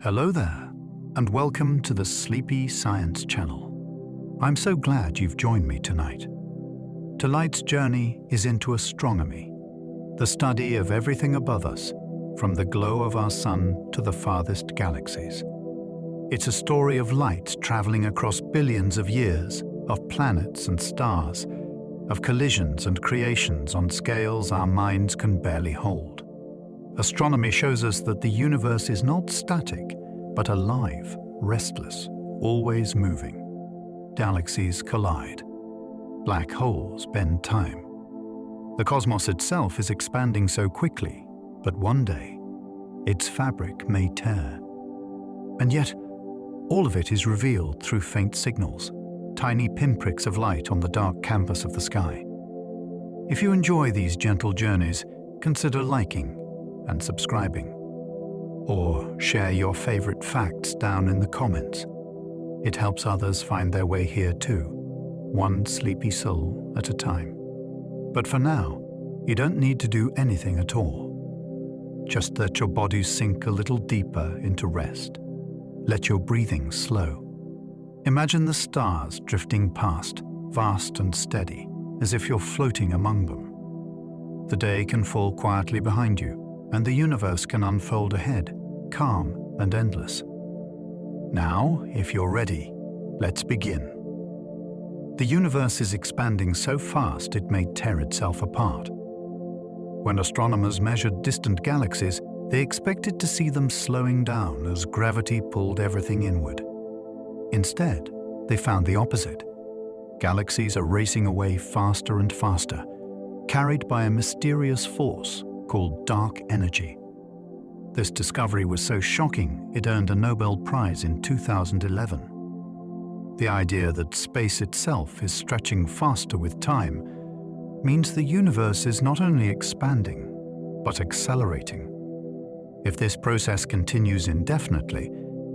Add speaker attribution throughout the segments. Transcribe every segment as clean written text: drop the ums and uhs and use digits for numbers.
Speaker 1: Hello there, and welcome to the Sleepy Science Channel. I'm so glad you've joined me tonight. Tonight's journey is into astronomy, the study of everything above us, from the glow of our sun to the farthest galaxies. It's a story of light traveling across billions of years, of planets and stars, of collisions and creations on scales our minds can barely hold. Astronomy shows us that the universe is not static, but alive, restless, always moving. Galaxies collide. Black holes bend time. The cosmos itself is expanding so quickly, but one day, its fabric may tear. And yet, all of it is revealed through faint signals, tiny pinpricks of light on the dark canvas of the sky. If you enjoy these gentle journeys, consider liking and subscribing. Or share your favorite facts down in the comments. It helps others find their way here too, one sleepy soul at a time. But for now, you don't need to do anything at all. Just let your body sink a little deeper into rest. Let your breathing slow. Imagine the stars drifting past, vast and steady, as if you're floating among them. The day can fall quietly behind you, and the universe can unfold ahead, calm and endless. Now, if you're ready, let's begin. The universe is expanding so fast it may tear itself apart. When astronomers measured distant galaxies, they expected to see them slowing down as gravity pulled everything inward. Instead, they found the opposite. Galaxies are racing away faster and faster, carried by a mysterious force called dark energy. This discovery was so shocking, it earned a Nobel Prize in 2011. The idea that space itself is stretching faster with time means the universe is not only expanding, but accelerating. If this process continues indefinitely,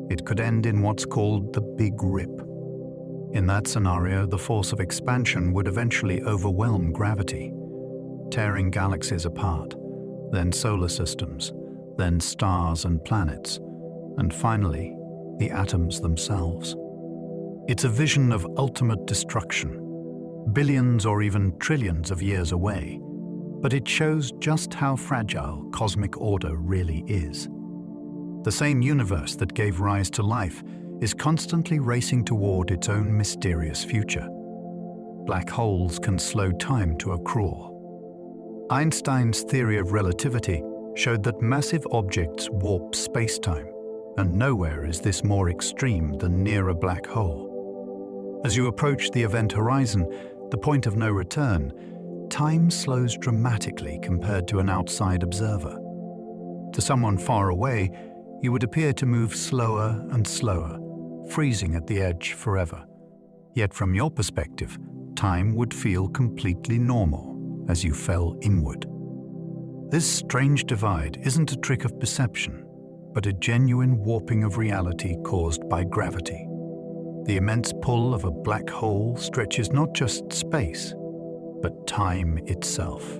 Speaker 1: it could end in what's called the Big Rip. In that scenario, the force of expansion would eventually overwhelm gravity, tearing galaxies apart, then solar systems, then stars and planets, and finally, the atoms themselves. It's a vision of ultimate destruction, billions or even trillions of years away, but it shows just how fragile cosmic order really is. The same universe that gave rise to life is constantly racing toward its own mysterious future. Black holes can slow time to a crawl. Einstein's theory of relativity showed that massive objects warp spacetime, and nowhere is this more extreme than near a black hole. As you approach the event horizon, the point of no return, time slows dramatically compared to an outside observer. To someone far away, you would appear to move slower and slower, freezing at the edge forever. Yet from your perspective, time would feel completely normal as you fell inward. This strange divide isn't a trick of perception, but a genuine warping of reality caused by gravity. The immense pull of a black hole stretches not just space, but time itself.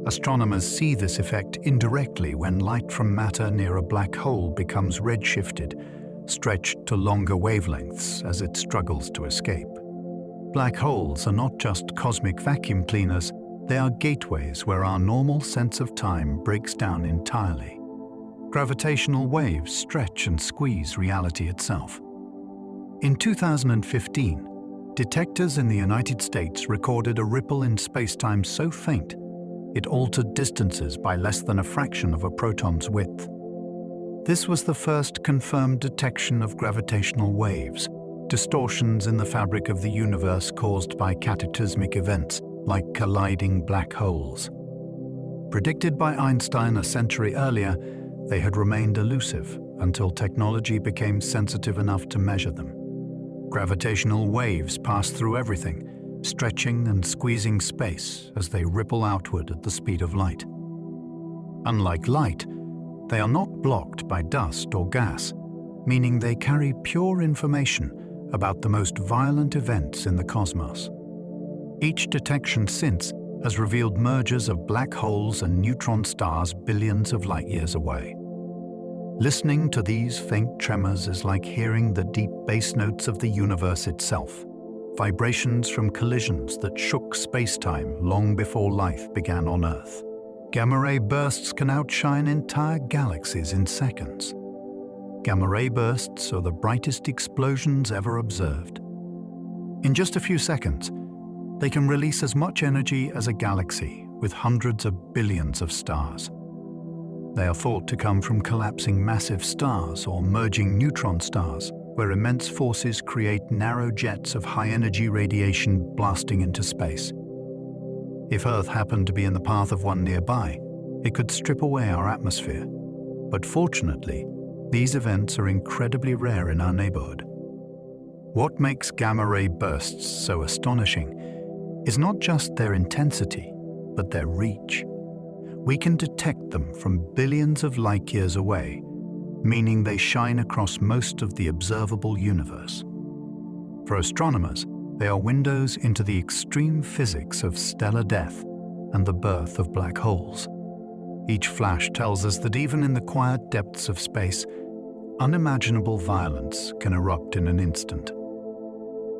Speaker 1: Astronomers see this effect indirectly when light from matter near a black hole becomes redshifted, stretched to longer wavelengths as it struggles to escape. Black holes are not just cosmic vacuum cleaners, they are gateways where our normal sense of time breaks down entirely. Gravitational waves stretch and squeeze reality itself. In 2015, detectors in the United States recorded a ripple in spacetime so faint, it altered distances by less than a fraction of a proton's width. This was the first confirmed detection of gravitational waves, distortions in the fabric of the universe caused by cataclysmic events like colliding black holes. Predicted by Einstein a century earlier, they had remained elusive until technology became sensitive enough to measure them. Gravitational waves pass through everything, stretching and squeezing space as they ripple outward at the speed of light. Unlike light, they are not blocked by dust or gas, meaning they carry pure information about the most violent events in the cosmos. Each detection since has revealed mergers of black holes and neutron stars billions of light years away. Listening to these faint tremors is like hearing the deep bass notes of the universe itself, vibrations from collisions that shook spacetime long before life began on Earth. Gamma-ray bursts can outshine entire galaxies in seconds. Gamma-ray bursts are the brightest explosions ever observed. In just a few seconds, they can release as much energy as a galaxy with hundreds of billions of stars. They are thought to come from collapsing massive stars or merging neutron stars, where immense forces create narrow jets of high-energy radiation blasting into space. If Earth happened to be in the path of one nearby, it could strip away our atmosphere. But fortunately, these events are incredibly rare in our neighborhood. What makes gamma-ray bursts so astonishing is not just their intensity, but their reach. We can detect them from billions of light-years away, meaning they shine across most of the observable universe. For astronomers, they are windows into the extreme physics of stellar death and the birth of black holes. Each flash tells us that even in the quiet depths of space, unimaginable violence can erupt in an instant.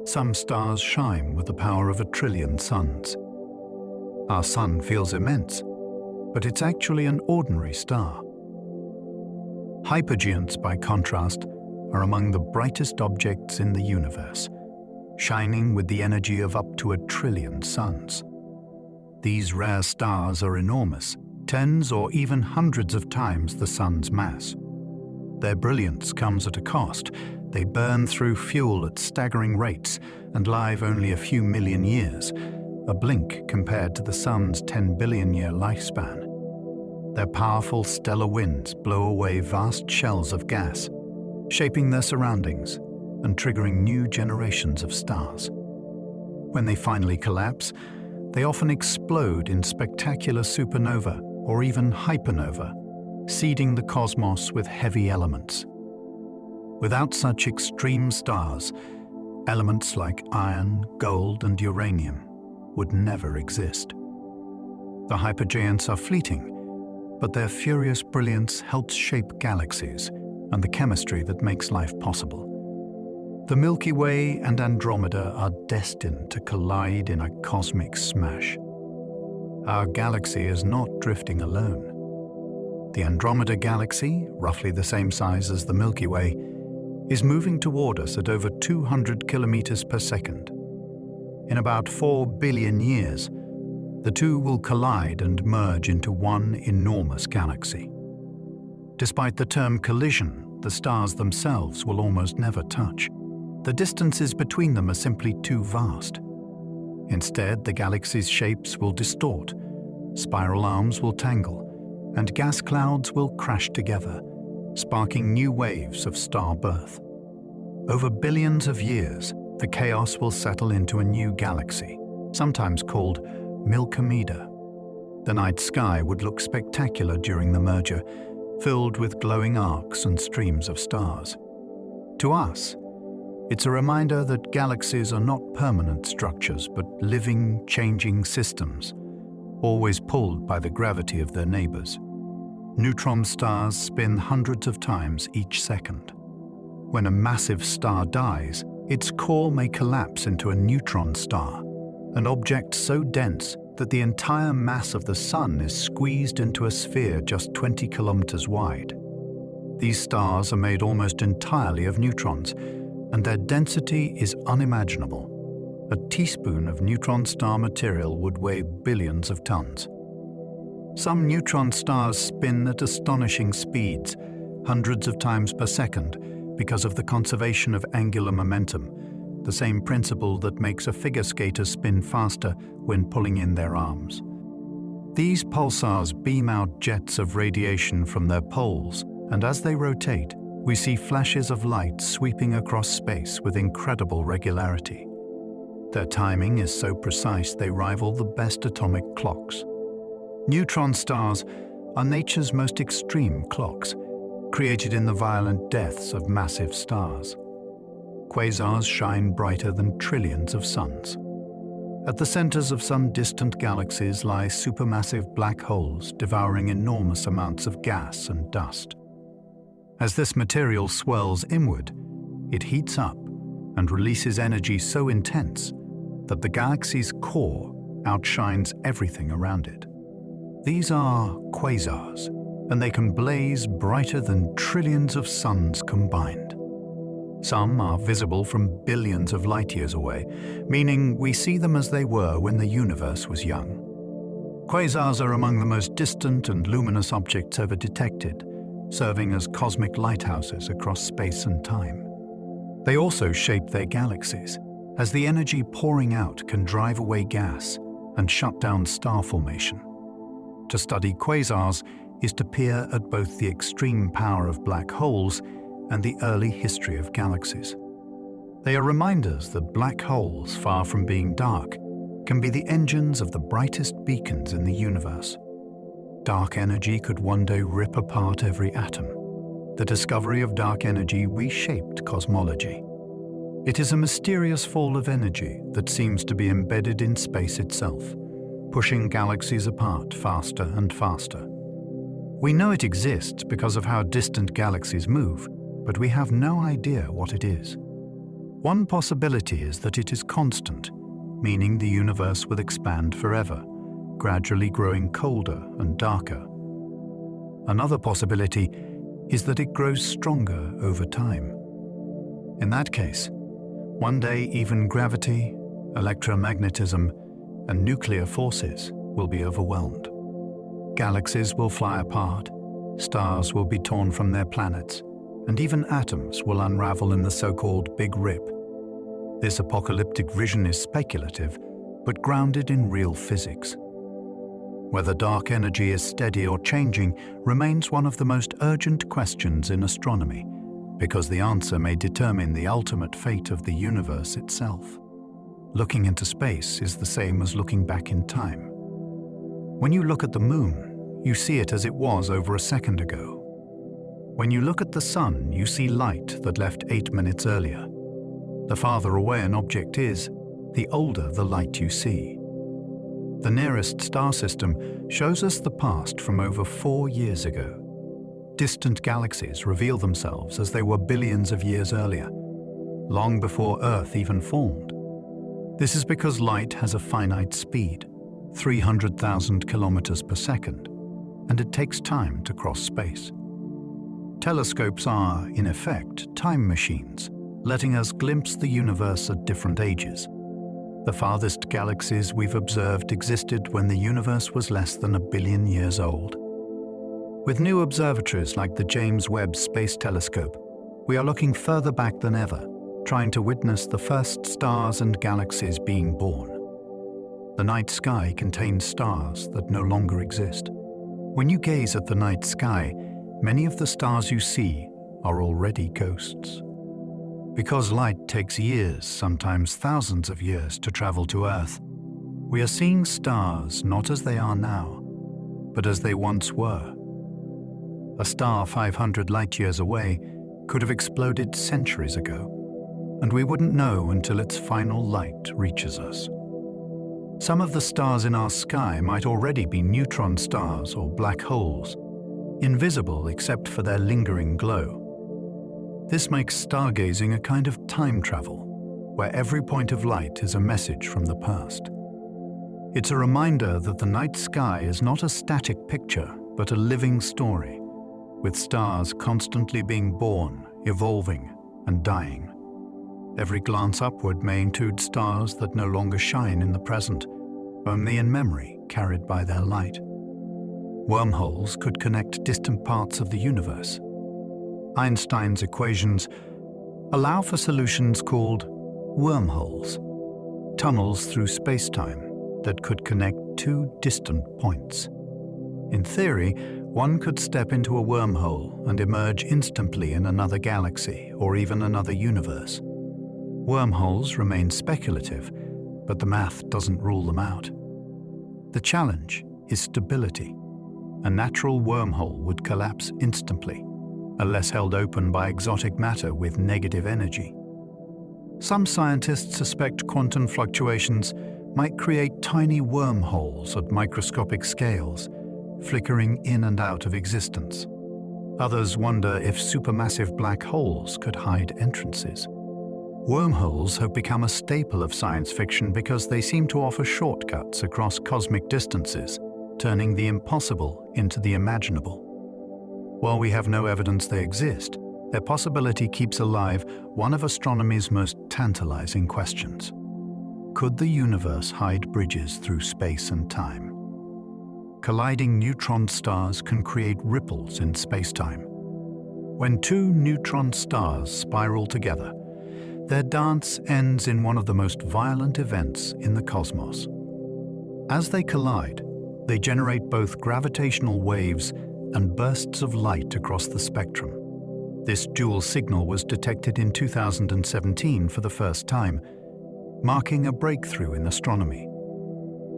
Speaker 1: Some stars shine with the power of 1 trillion suns. Our sun feels immense, but it's actually an ordinary star. Hypergiants, by contrast, are among the brightest objects in the universe, shining with the energy of up to 1 trillion suns. These rare stars are enormous, tens or even hundreds of times the sun's mass. Their brilliance comes at a cost. They burn through fuel at staggering rates and live only a few million years, a blink compared to the sun's 10 billion-year lifespan. Their powerful stellar winds blow away vast shells of gas, shaping their surroundings and triggering new generations of stars. When they finally collapse, they often explode in spectacular supernova or even hypernova, seeding the cosmos with heavy elements. Without such extreme stars, elements like iron, gold, and uranium would never exist. The hypergiants are fleeting, but their furious brilliance helps shape galaxies and the chemistry that makes life possible. The Milky Way and Andromeda are destined to collide in a cosmic smash. Our galaxy is not drifting alone. The Andromeda galaxy, roughly the same size as the Milky Way, is moving toward us at over 200 kilometers per second. In about 4 billion years, the two will collide and merge into one enormous galaxy. Despite the term collision, the stars themselves will almost never touch. The distances between them are simply too vast. Instead, the galaxy's shapes will distort, spiral arms will tangle, and gas clouds will crash together, sparking new waves of star birth. Over billions of years, the chaos will settle into a new galaxy, sometimes called Milkomeda. The night sky would look spectacular during the merger, filled with glowing arcs and streams of stars. To us, it's a reminder that galaxies are not permanent structures, but living, changing systems, always pulled by the gravity of their neighbors. Neutron stars spin hundreds of times each second. When a massive star dies, its core may collapse into a neutron star, an object so dense that the entire mass of the Sun is squeezed into a sphere just 20 kilometers wide. These stars are made almost entirely of neutrons, and their density is unimaginable. A teaspoon of neutron star material would weigh billions of tons. Some neutron stars spin at astonishing speeds, hundreds of times per second, because of the conservation of angular momentum, the same principle that makes a figure skater spin faster when pulling in their arms. These pulsars beam out jets of radiation from their poles, and as they rotate, we see flashes of light sweeping across space with incredible regularity. Their timing is so precise they rival the best atomic clocks. Neutron stars are nature's most extreme clocks, created in the violent deaths of massive stars. Quasars shine brighter than trillions of suns. At the centers of some distant galaxies lie supermassive black holes devouring enormous amounts of gas and dust. As this material swirls inward, it heats up and releases energy so intense that the galaxy's core outshines everything around it. These are quasars, and they can blaze brighter than trillions of suns combined. Some are visible from billions of light years away, meaning we see them as they were when the universe was young. Quasars are among the most distant and luminous objects ever detected, serving as cosmic lighthouses across space and time. They also shape their galaxies, as the energy pouring out can drive away gas and shut down star formation. To study quasars is to peer at both the extreme power of black holes and the early history of galaxies. They are reminders that black holes, far from being dark, can be the engines of the brightest beacons in the universe. Dark energy could one day rip apart every atom. The discovery of dark energy reshaped cosmology. It is a mysterious fall of energy that seems to be embedded in space itself, pushing galaxies apart faster and faster. We know it exists because of how distant galaxies move, but we have no idea what it is. One possibility is that it is constant, meaning the universe will expand forever, gradually growing colder and darker. Another possibility is that it grows stronger over time. In that case, one day even gravity, electromagnetism, and nuclear forces will be overwhelmed. Galaxies will fly apart, stars will be torn from their planets, and even atoms will unravel in the so-called Big Rip. This apocalyptic vision is speculative, but grounded in real physics. Whether dark energy is steady or changing remains one of the most urgent questions in astronomy, because the answer may determine the ultimate fate of the universe itself. Looking into space is the same as looking back in time. When you look at the moon, you see it as it was over a second ago. When you look at the sun, you see light that left 8 minutes earlier. The farther away an object is, the older the light you see. The nearest star system shows us the past from over 4 years ago. Distant galaxies reveal themselves as they were billions of years earlier, long before Earth even formed. This is because light has a finite speed, 300,000 kilometers per second, and it takes time to cross space. Telescopes are, in effect, time machines, letting us glimpse the universe at different ages. The farthest galaxies we've observed existed when the universe was less than 1 billion years old. With new observatories like the James Webb Space Telescope, we are looking further back than ever, trying to witness the first stars and galaxies being born. The night sky contains stars that no longer exist. When you gaze at the night sky, many of the stars you see are already ghosts. Because light takes years, sometimes thousands of years, to travel to Earth, we are seeing stars not as they are now, but as they once were. A star 500 light-years away could have exploded centuries ago, and we wouldn't know until its final light reaches us. Some of the stars in our sky might already be neutron stars or black holes, invisible except for their lingering glow. This makes stargazing a kind of time travel, where every point of light is a message from the past. It's a reminder that the night sky is not a static picture, but a living story, with stars constantly being born, evolving, and dying. Every glance upward may include stars that no longer shine in the present, only in memory carried by their light. Wormholes could connect distant parts of the universe. Einstein's equations allow for solutions called wormholes, tunnels through spacetime that could connect two distant points. In theory, one could step into a wormhole and emerge instantly in another galaxy or even another universe. Wormholes remain speculative, but the math doesn't rule them out. The challenge is stability. A natural wormhole would collapse instantly, unless held open by exotic matter with negative energy. Some scientists suspect quantum fluctuations might create tiny wormholes at microscopic scales, flickering in and out of existence. Others wonder if supermassive black holes could hide entrances. Wormholes have become a staple of science fiction because they seem to offer shortcuts across cosmic distances, turning the impossible into the imaginable. While we have no evidence they exist, their possibility keeps alive one of astronomy's most tantalizing questions. Could the universe hide bridges through space and time? Colliding neutron stars can create ripples in spacetime. When two neutron stars spiral together, their dance ends in one of the most violent events in the cosmos. As they collide, they generate both gravitational waves and bursts of light across the spectrum. This dual signal was detected in 2017 for the first time, marking a breakthrough in astronomy.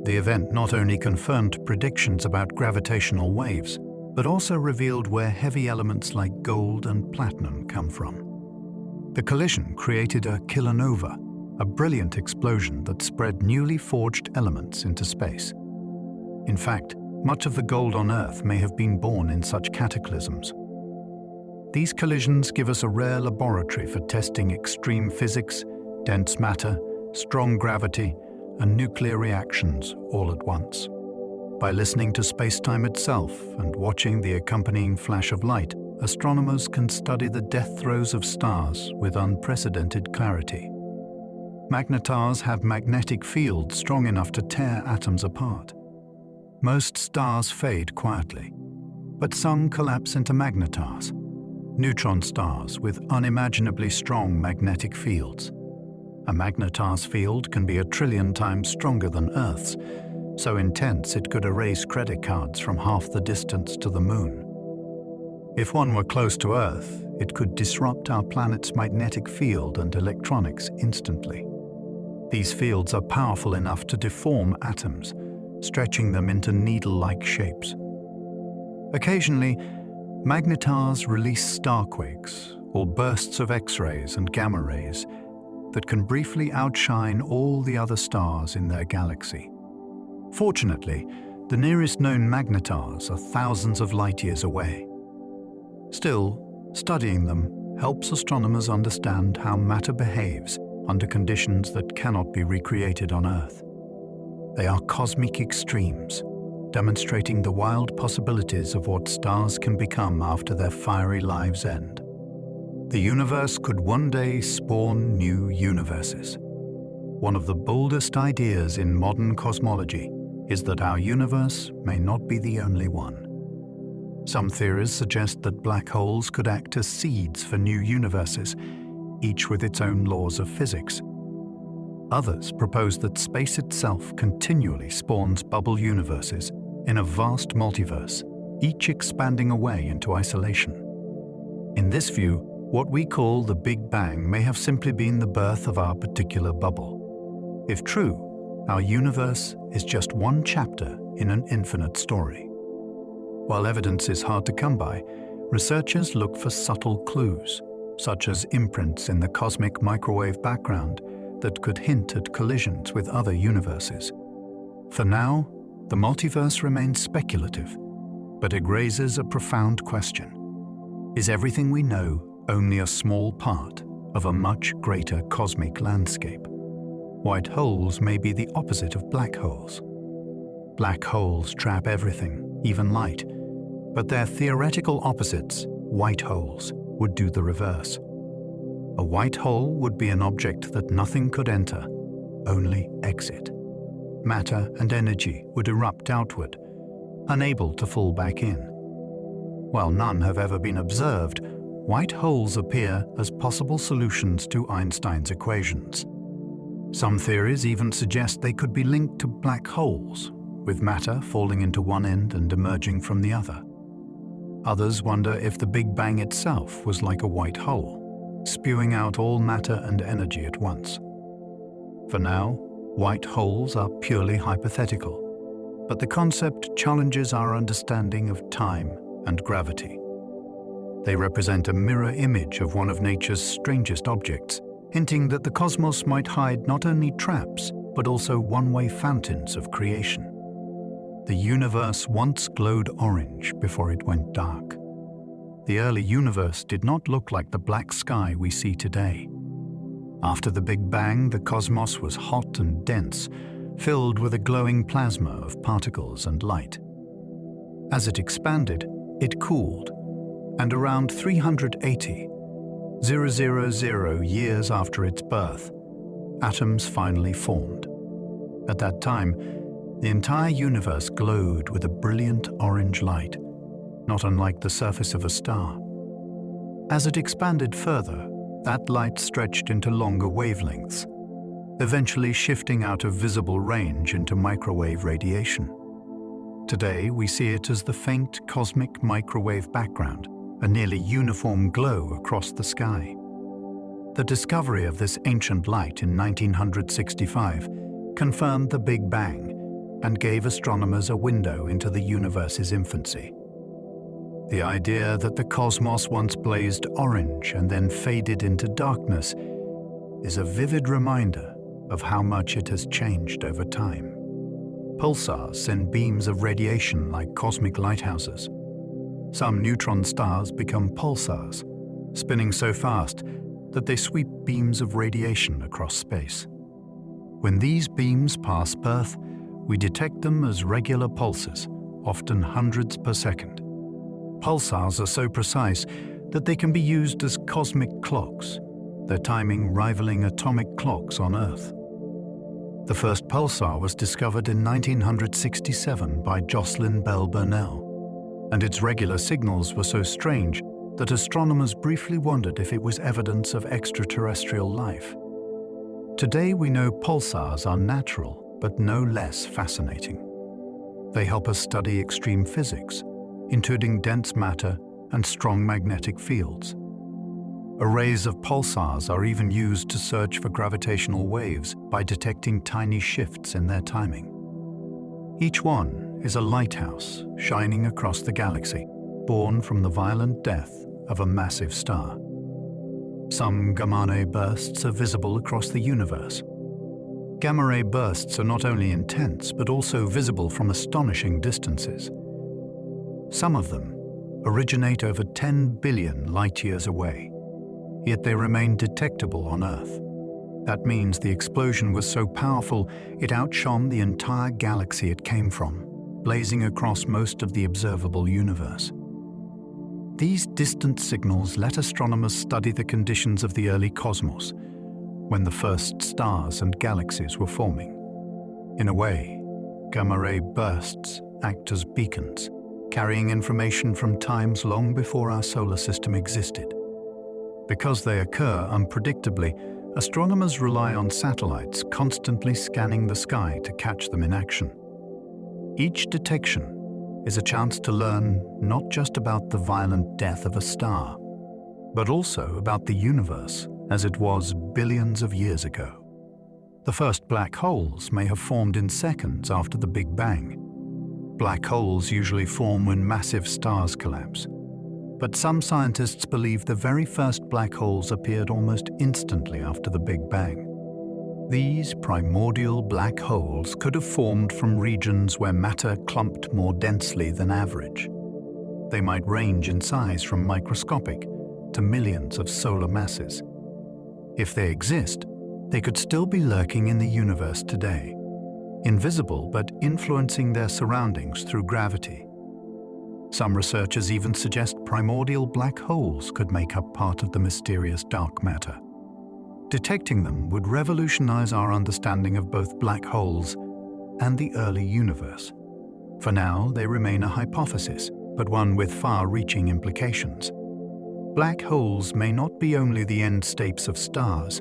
Speaker 1: The event not only confirmed predictions about gravitational waves, but also revealed where heavy elements like gold and platinum come from. The collision created a kilonova, a brilliant explosion that spread newly forged elements into space. In fact, much of the gold on Earth may have been born in such cataclysms. These collisions give us a rare laboratory for testing extreme physics, dense matter, strong gravity, and nuclear reactions all at once. By listening to spacetime itself and watching the accompanying flash of light, astronomers can study the death throes of stars with unprecedented clarity. Magnetars have magnetic fields strong enough to tear atoms apart. Most stars fade quietly, but some collapse into magnetars, neutron stars with unimaginably strong magnetic fields. A magnetar's field can be 1 trillion times stronger than Earth's, so intense it could erase credit cards from half the distance to the Moon. If one were close to Earth, it could disrupt our planet's magnetic field and electronics instantly. These fields are powerful enough to deform atoms, stretching them into needle-like shapes. Occasionally, magnetars release starquakes or bursts of X-rays and gamma rays that can briefly outshine all the other stars in their galaxy. Fortunately, the nearest known magnetars are thousands of light-years away. Still, studying them helps astronomers understand how matter behaves under conditions that cannot be recreated on Earth. They are cosmic extremes, demonstrating the wild possibilities of what stars can become after their fiery lives end. The universe could one day spawn new universes. One of the boldest ideas in modern cosmology is that our universe may not be the only one. Some theories suggest that black holes could act as seeds for new universes, each with its own laws of physics. Others propose that space itself continually spawns bubble universes in a vast multiverse, each expanding away into isolation. In this view, what we call the Big Bang may have simply been the birth of our particular bubble. If true, our universe is just one chapter in an infinite story. While evidence is hard to come by, researchers look for subtle clues, such as imprints in the cosmic microwave background that could hint at collisions with other universes. For now, the multiverse remains speculative, but it raises a profound question. Is everything we know only a small part of a much greater cosmic landscape? White holes may be the opposite of black holes. Black holes trap everything, even light, but their theoretical opposites, white holes, would do the reverse. A white hole would be an object that nothing could enter, only exit. Matter and energy would erupt outward, unable to fall back in. While none have ever been observed, white holes appear as possible solutions to Einstein's equations. Some theories even suggest they could be linked to black holes, with matter falling into one end and emerging from the other. Others wonder if the Big Bang itself was like a white hole, spewing out all matter and energy at once. For now, white holes are purely hypothetical, but the concept challenges our understanding of time and gravity. They represent a mirror image of one of nature's strangest objects, hinting that the cosmos might hide not only traps, but also one-way fountains of creation. The universe once glowed orange before it went dark. the early universe did not look like the black sky we see today. After the Big Bang, the cosmos was hot and dense, filled with a glowing plasma of particles and light. As it expanded, it cooled, and around 380,000 years after its birth, atoms finally formed. At that time, the entire universe glowed with a brilliant orange light, not unlike the surface of a star. As it expanded further, that light stretched into longer wavelengths, eventually shifting out of visible range into microwave radiation. Today, we see it as the faint cosmic microwave background, a nearly uniform glow across the sky. The discovery of this ancient light in 1965 confirmed the Big Bang and gave astronomers a window into the universe's infancy. The idea that the cosmos once blazed orange and then faded into darkness is a vivid reminder of how much it has changed over time. Pulsars send beams of radiation like cosmic lighthouses. Some neutron stars become pulsars, spinning so fast that they sweep beams of radiation across space. When these beams pass Earth, we detect them as regular pulses, often hundreds per second. Pulsars are so precise that they can be used as cosmic clocks, their timing rivaling atomic clocks on Earth. The first pulsar was discovered in 1967 by Jocelyn Bell Burnell, and its regular signals were so strange that astronomers briefly wondered if it was evidence of extraterrestrial life. Today we know pulsars are natural, but no less fascinating. They help us study extreme physics, including dense matter and strong magnetic fields. Arrays of pulsars are even used to search for gravitational waves by detecting tiny shifts in their timing. Each one is a lighthouse shining across the galaxy, born from the violent death of a massive star. Some gamma-ray bursts are visible across the universe. Gamma-ray bursts are not only intense, but also visible from astonishing distances. Some of them originate over 10 billion light-years away, yet they remain detectable on Earth. That means the explosion was so powerful it outshone the entire galaxy it came from, blazing across most of the observable universe. These distant signals let astronomers study the conditions of the early cosmos, when the first stars and galaxies were forming. In a way, gamma-ray bursts act as beacons, carrying information from times long before our solar system existed. Because they occur unpredictably, astronomers rely on satellites constantly scanning the sky to catch them in action. Each detection is a chance to learn not just about the violent death of a star, but also about the universe as it was billions of years ago. The first black holes may have formed in seconds after the Big Bang. Black holes usually form when massive stars collapse, but some scientists believe the very first black holes appeared almost instantly after the Big Bang. These primordial black holes could have formed from regions where matter clumped more densely than average. They might range in size from microscopic to millions of solar masses. If they exist, they could still be lurking in the universe today, invisible but influencing their surroundings through gravity. Some researchers even suggest primordial black holes could make up part of the mysterious dark matter. Detecting them would revolutionize our understanding of both black holes and the early universe. For now, they remain a hypothesis, but one with far-reaching implications. Black holes may not be only the end states of stars,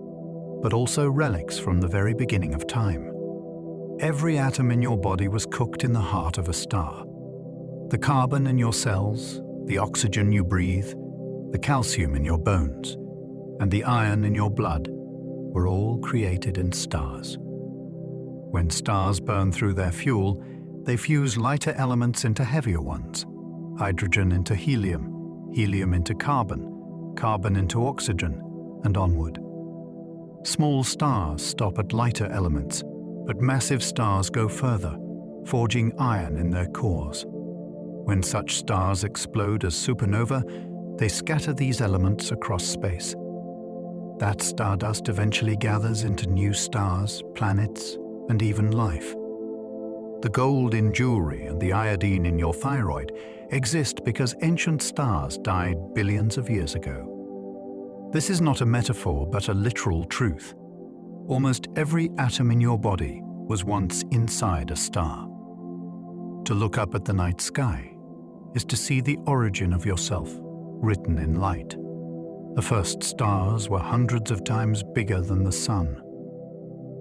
Speaker 1: but also relics from the very beginning of time. Every atom in your body was cooked in the heart of a star. The carbon in your cells, the oxygen you breathe, the calcium in your bones, and the iron in your blood were all created in stars. When stars burn through their fuel, they fuse lighter elements into heavier ones, hydrogen into helium, helium into carbon, carbon into oxygen, and onward. Small stars stop at lighter elements, but massive stars go further, forging iron in their cores. When such stars explode as supernova, they scatter these elements across space. That stardust eventually gathers into new stars, planets, and even life. The gold in jewelry and the iodine in your thyroid exist because ancient stars died billions of years ago. This is not a metaphor, but a literal truth. Almost every atom in your body was once inside a star. To look up at the night sky is to see the origin of yourself, written in light. The first stars were hundreds of times bigger than the sun.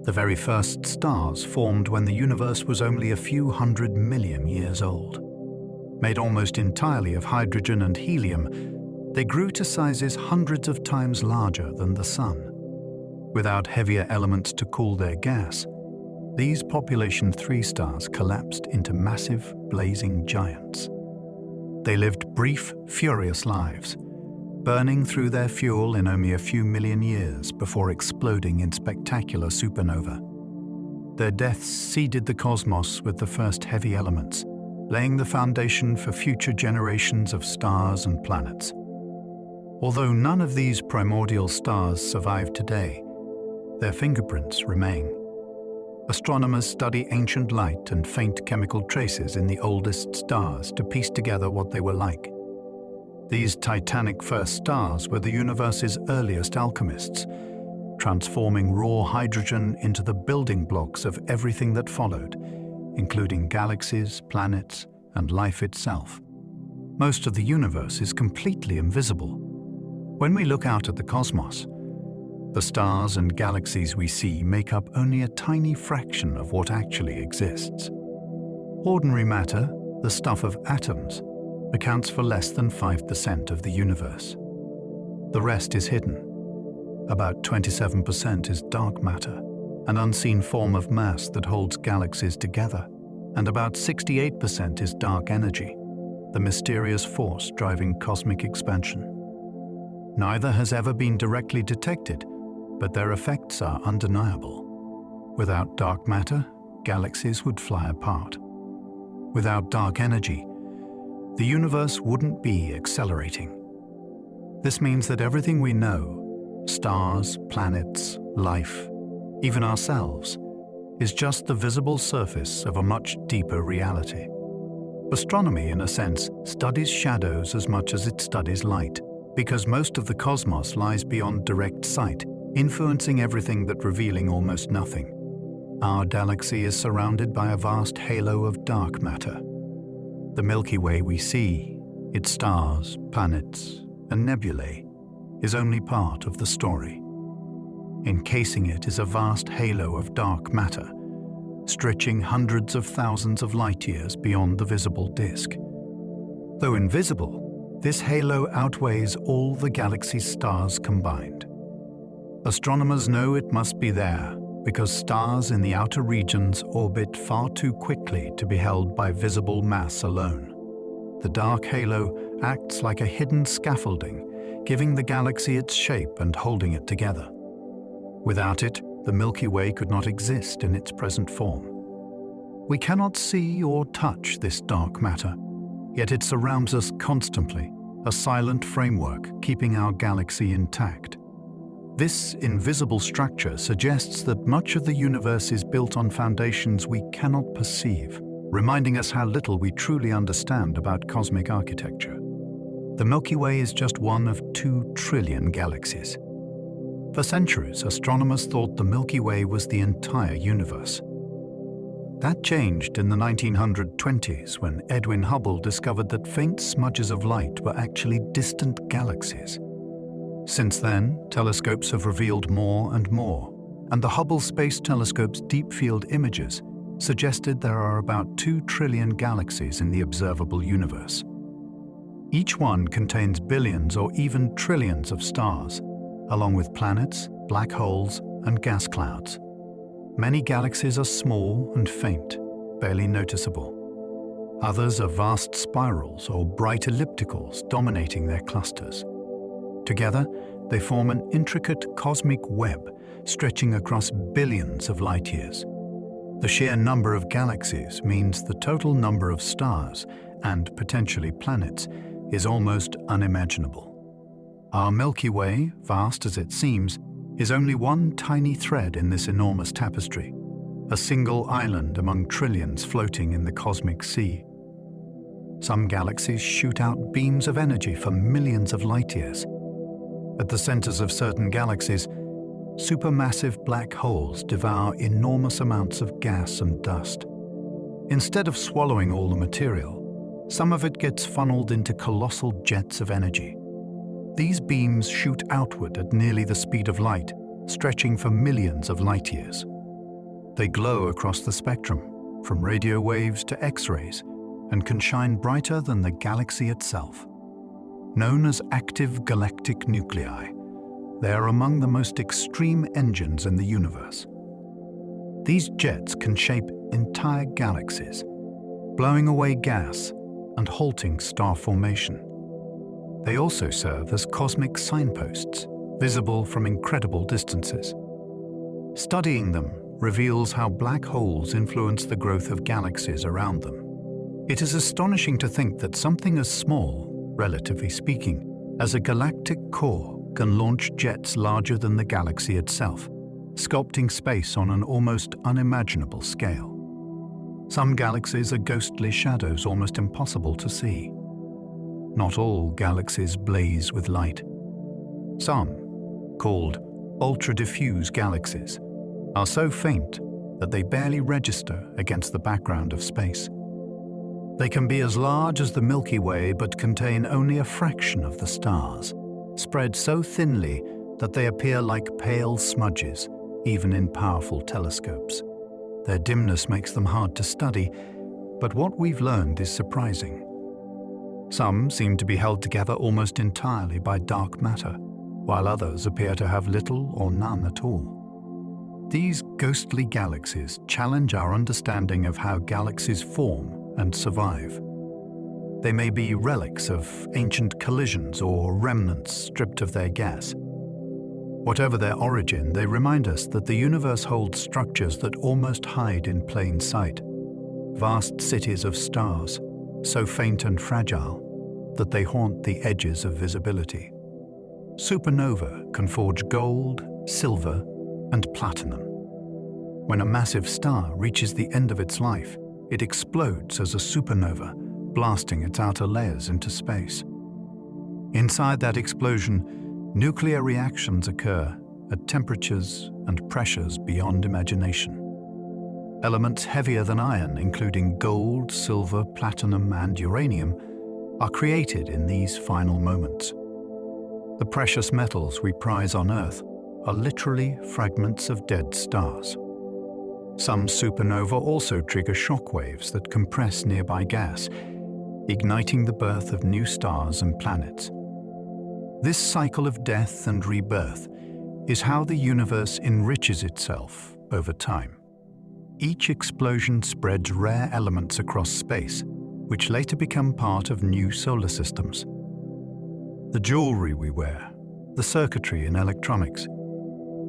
Speaker 1: The very first stars formed when the universe was only a few 100 million years old. Made almost entirely of hydrogen and helium, they grew to sizes hundreds of times larger than the sun. Without heavier elements to cool their gas, these population 3 stars collapsed into massive, blazing giants. They lived brief, furious lives, burning through their fuel in only a few million years before exploding in spectacular supernova. Their deaths seeded the cosmos with the first heavy elements, laying the foundation for future generations of stars and planets. Although none of these primordial stars survive today, their fingerprints remain. Astronomers study ancient light and faint chemical traces in the oldest stars to piece together what they were like. These titanic first stars were the universe's earliest alchemists, transforming raw hydrogen into the building blocks of everything that followed, including galaxies, planets, and life itself. Most of the universe is completely invisible. When we look out at the cosmos, the stars and galaxies we see make up only a tiny fraction of what actually exists. Ordinary matter, the stuff of atoms, accounts for less than 5% of the universe. The rest is hidden. About 27% is dark matter, an unseen form of mass that holds galaxies together, and about 68% is dark energy, the mysterious force driving cosmic expansion. Neither has ever been directly detected, but their effects are undeniable. Without dark matter, galaxies would fly apart. Without dark energy, the universe wouldn't be accelerating. This means that everything we know, stars, planets, life, even ourselves, is just the visible surface of a much deeper reality. Astronomy, in a sense, studies shadows as much as it studies light, because most of the cosmos lies beyond direct sight, influencing everything but revealing almost nothing. Our galaxy is surrounded by a vast halo of dark matter. The Milky Way we see, its stars, planets, and nebulae, is only part of the story. Encasing it is a vast halo of dark matter, stretching hundreds of thousands of light years beyond the visible disk. Though invisible, this halo outweighs all the galaxy's stars combined. Astronomers know it must be there because stars in the outer regions orbit far too quickly to be held by visible mass alone. The dark halo acts like a hidden scaffolding, giving the galaxy its shape and holding it together. Without it, the Milky Way could not exist in its present form. We cannot see or touch this dark matter, yet it surrounds us constantly, a silent framework keeping our galaxy intact. This invisible structure suggests that much of the universe is built on foundations we cannot perceive, reminding us how little we truly understand about cosmic architecture. The Milky Way is just one of 2 trillion galaxies. For centuries, astronomers thought the Milky Way was the entire universe. That changed in the 1920s when Edwin Hubble discovered that faint smudges of light were actually distant galaxies. Since then, telescopes have revealed more and more, and the Hubble Space Telescope's deep field images suggested there are about 2 trillion galaxies in the observable universe. Each one contains billions or even trillions of stars, along with planets, black holes, and gas clouds. Many galaxies are small and faint, barely noticeable. Others are vast spirals or bright ellipticals dominating their clusters. Together, they form an intricate cosmic web stretching across billions of light years. The sheer number of galaxies means the total number of stars and potentially planets is almost unimaginable. Our Milky Way, vast as it seems, is only one tiny thread in this enormous tapestry, a single island among trillions floating in the cosmic sea. Some galaxies shoot out beams of energy for millions of light years. At the centers of certain galaxies, supermassive black holes devour enormous amounts of gas and dust. Instead of swallowing all the material, some of it gets funneled into colossal jets of energy. These beams shoot outward at nearly the speed of light, stretching for millions of light years. They glow across the spectrum, from radio waves to X-rays, and can shine brighter than the galaxy itself. Known as active galactic nuclei, they are among the most extreme engines in the universe. These jets can shape entire galaxies, blowing away gas and halting star formation. They also serve as cosmic signposts, visible from incredible distances. Studying them reveals how black holes influence the growth of galaxies around them. It is astonishing to think that something as small, relatively speaking, as a galactic core can launch jets larger than the galaxy itself, sculpting space on an almost unimaginable scale. Some galaxies are ghostly shadows almost impossible to see. Not all galaxies blaze with light. Some, called ultra-diffuse galaxies, are so faint that they barely register against the background of space. They can be as large as the Milky Way but contain only a fraction of the stars, spread so thinly that they appear like pale smudges, even in powerful telescopes. Their dimness makes them hard to study, but what we've learned is surprising. Some seem to be held together almost entirely by dark matter, while others appear to have little or none at all. These ghostly galaxies challenge our understanding of how galaxies form and survive. They may be relics of ancient collisions or remnants stripped of their gas. Whatever their origin, they remind us that the universe holds structures that almost hide in plain sight. Vast cities of stars, so faint and fragile that they haunt the edges of visibility. Supernova can forge gold, silver, and platinum. When a massive star reaches the end of its life, it explodes as a supernova, blasting its outer layers into space. Inside that explosion, nuclear reactions occur at temperatures and pressures beyond imagination. Elements heavier than iron, including gold, silver, platinum, and uranium, are created in these final moments. The precious metals we prize on Earth are literally fragments of dead stars. Some supernova also trigger shock waves that compress nearby gas, igniting the birth of new stars and planets. This cycle of death and rebirth is how the universe enriches itself over time. Each explosion spreads rare elements across space, which later become part of new solar systems. The jewelry we wear, the circuitry in electronics,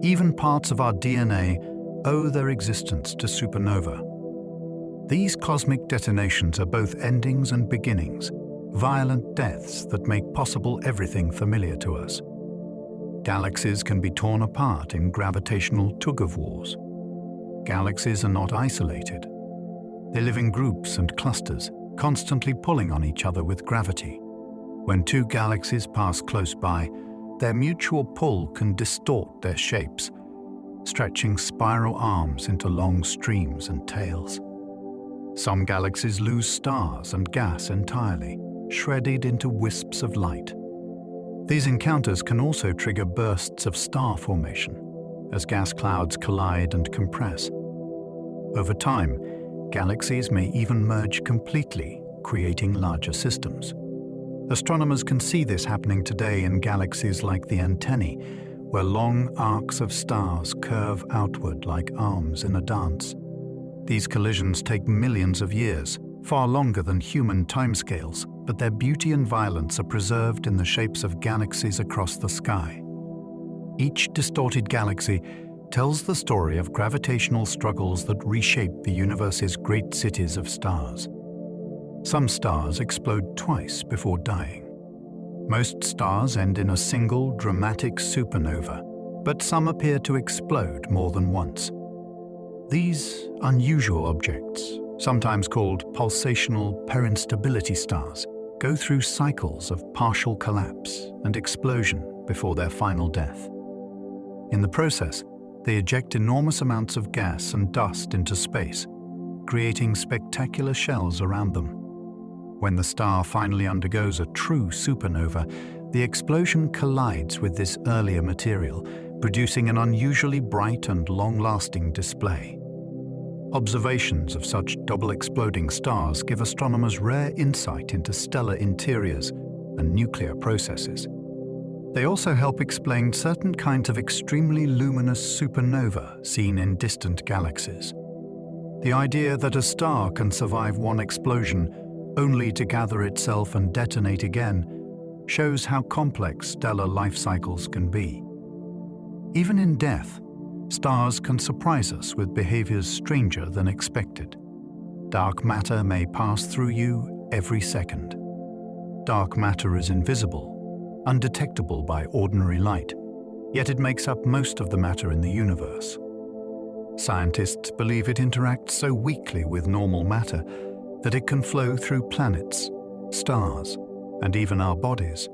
Speaker 1: even parts of our DNA owe their existence to supernova. These cosmic detonations are both endings and beginnings, violent deaths that make possible everything familiar to us. Galaxies can be torn apart in gravitational tug-of-wars. Galaxies are not isolated. They live in groups and clusters, constantly pulling on each other with gravity. When two galaxies pass close by, their mutual pull can distort their shapes, stretching spiral arms into long streams and tails. Some galaxies lose stars and gas entirely, shredded into wisps of light. These encounters can also trigger bursts of star formation, as gas clouds collide and compress. Over time, galaxies may even merge completely, creating larger systems. Astronomers can see this happening today in galaxies like the antennae, where long arcs of stars curve outward like arms in a dance. These collisions take millions of years, far longer than human timescales, but their beauty and violence are preserved in the shapes of galaxies across the sky. Each distorted galaxy tells the story of gravitational struggles that reshape the universe's great cities of stars. Some stars explode twice before dying. Most stars end in a single dramatic supernova, but some appear to explode more than once. These unusual objects, sometimes called pulsational perinstability stars, go through cycles of partial collapse and explosion before their final death. In the process, they eject enormous amounts of gas and dust into space, creating spectacular shells around them. When the star finally undergoes a true supernova, the explosion collides with this earlier material, producing an unusually bright and long-lasting display. Observations of such double-exploding stars give astronomers rare insight into stellar interiors and nuclear processes. They also help explain certain kinds of extremely luminous supernova seen in distant galaxies. The idea that a star can survive one explosion only to gather itself and detonate again shows how complex stellar life cycles can be. Even in death, stars can surprise us with behaviors stranger than expected. Dark matter may pass through you every second. Dark matter is invisible, undetectable by ordinary light, yet it makes up most of the matter in the universe. Scientists believe it interacts so weakly with normal matter that it can flow through planets, stars, and even our bodies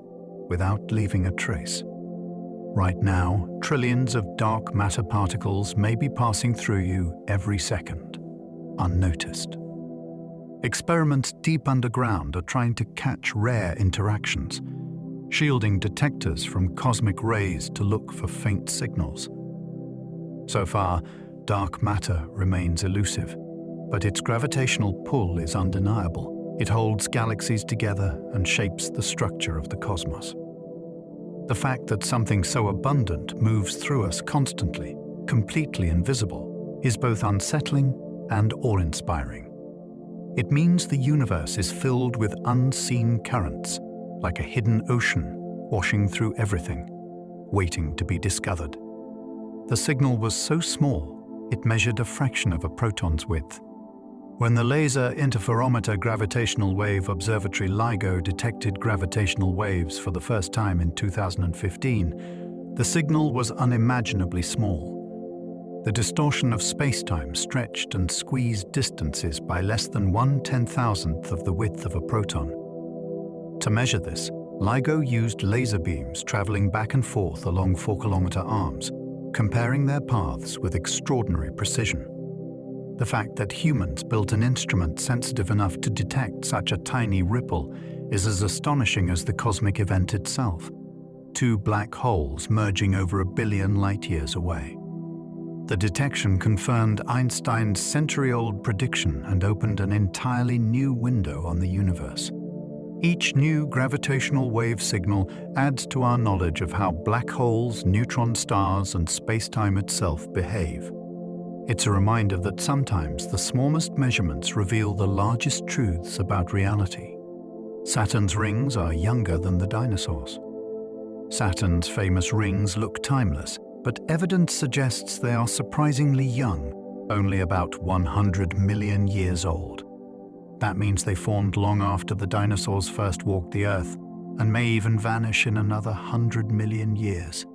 Speaker 1: without leaving a trace. Right now, trillions of dark matter particles may be passing through you every second, unnoticed. Experiments deep underground are trying to catch rare interactions, shielding detectors from cosmic rays to look for faint signals. So far, dark matter remains elusive, but its gravitational pull is undeniable. It holds galaxies together and shapes the structure of the cosmos. The fact that something so abundant moves through us constantly, completely invisible, is both unsettling and awe-inspiring. It means the universe is filled with unseen currents, like a hidden ocean washing through everything, waiting to be discovered. The signal was so small, it measured a fraction of a proton's width. When the Laser Interferometer Gravitational Wave Observatory LIGO detected gravitational waves for the first time in 2015, the signal was unimaginably small. The distortion of spacetime stretched and squeezed distances by less than 1/10,000th of the width of a proton. To measure this, LIGO used laser beams traveling back and forth along 4-kilometer arms, comparing their paths with extraordinary precision. The fact that humans built an instrument sensitive enough to detect such a tiny ripple is as astonishing as the cosmic event itself. Two black holes merging over 1 billion light-years away. The detection confirmed Einstein's century-old prediction and opened an entirely new window on the universe. Each new gravitational wave signal adds to our knowledge of how black holes, neutron stars, and space-time itself behave. It's a reminder that sometimes the smallest measurements reveal the largest truths about reality. Saturn's rings are younger than the dinosaurs. Saturn's famous rings look timeless, but evidence suggests they are surprisingly young, only about 100 million years old. That means they formed long after the dinosaurs first walked the Earth, and may even vanish in another 100 million years.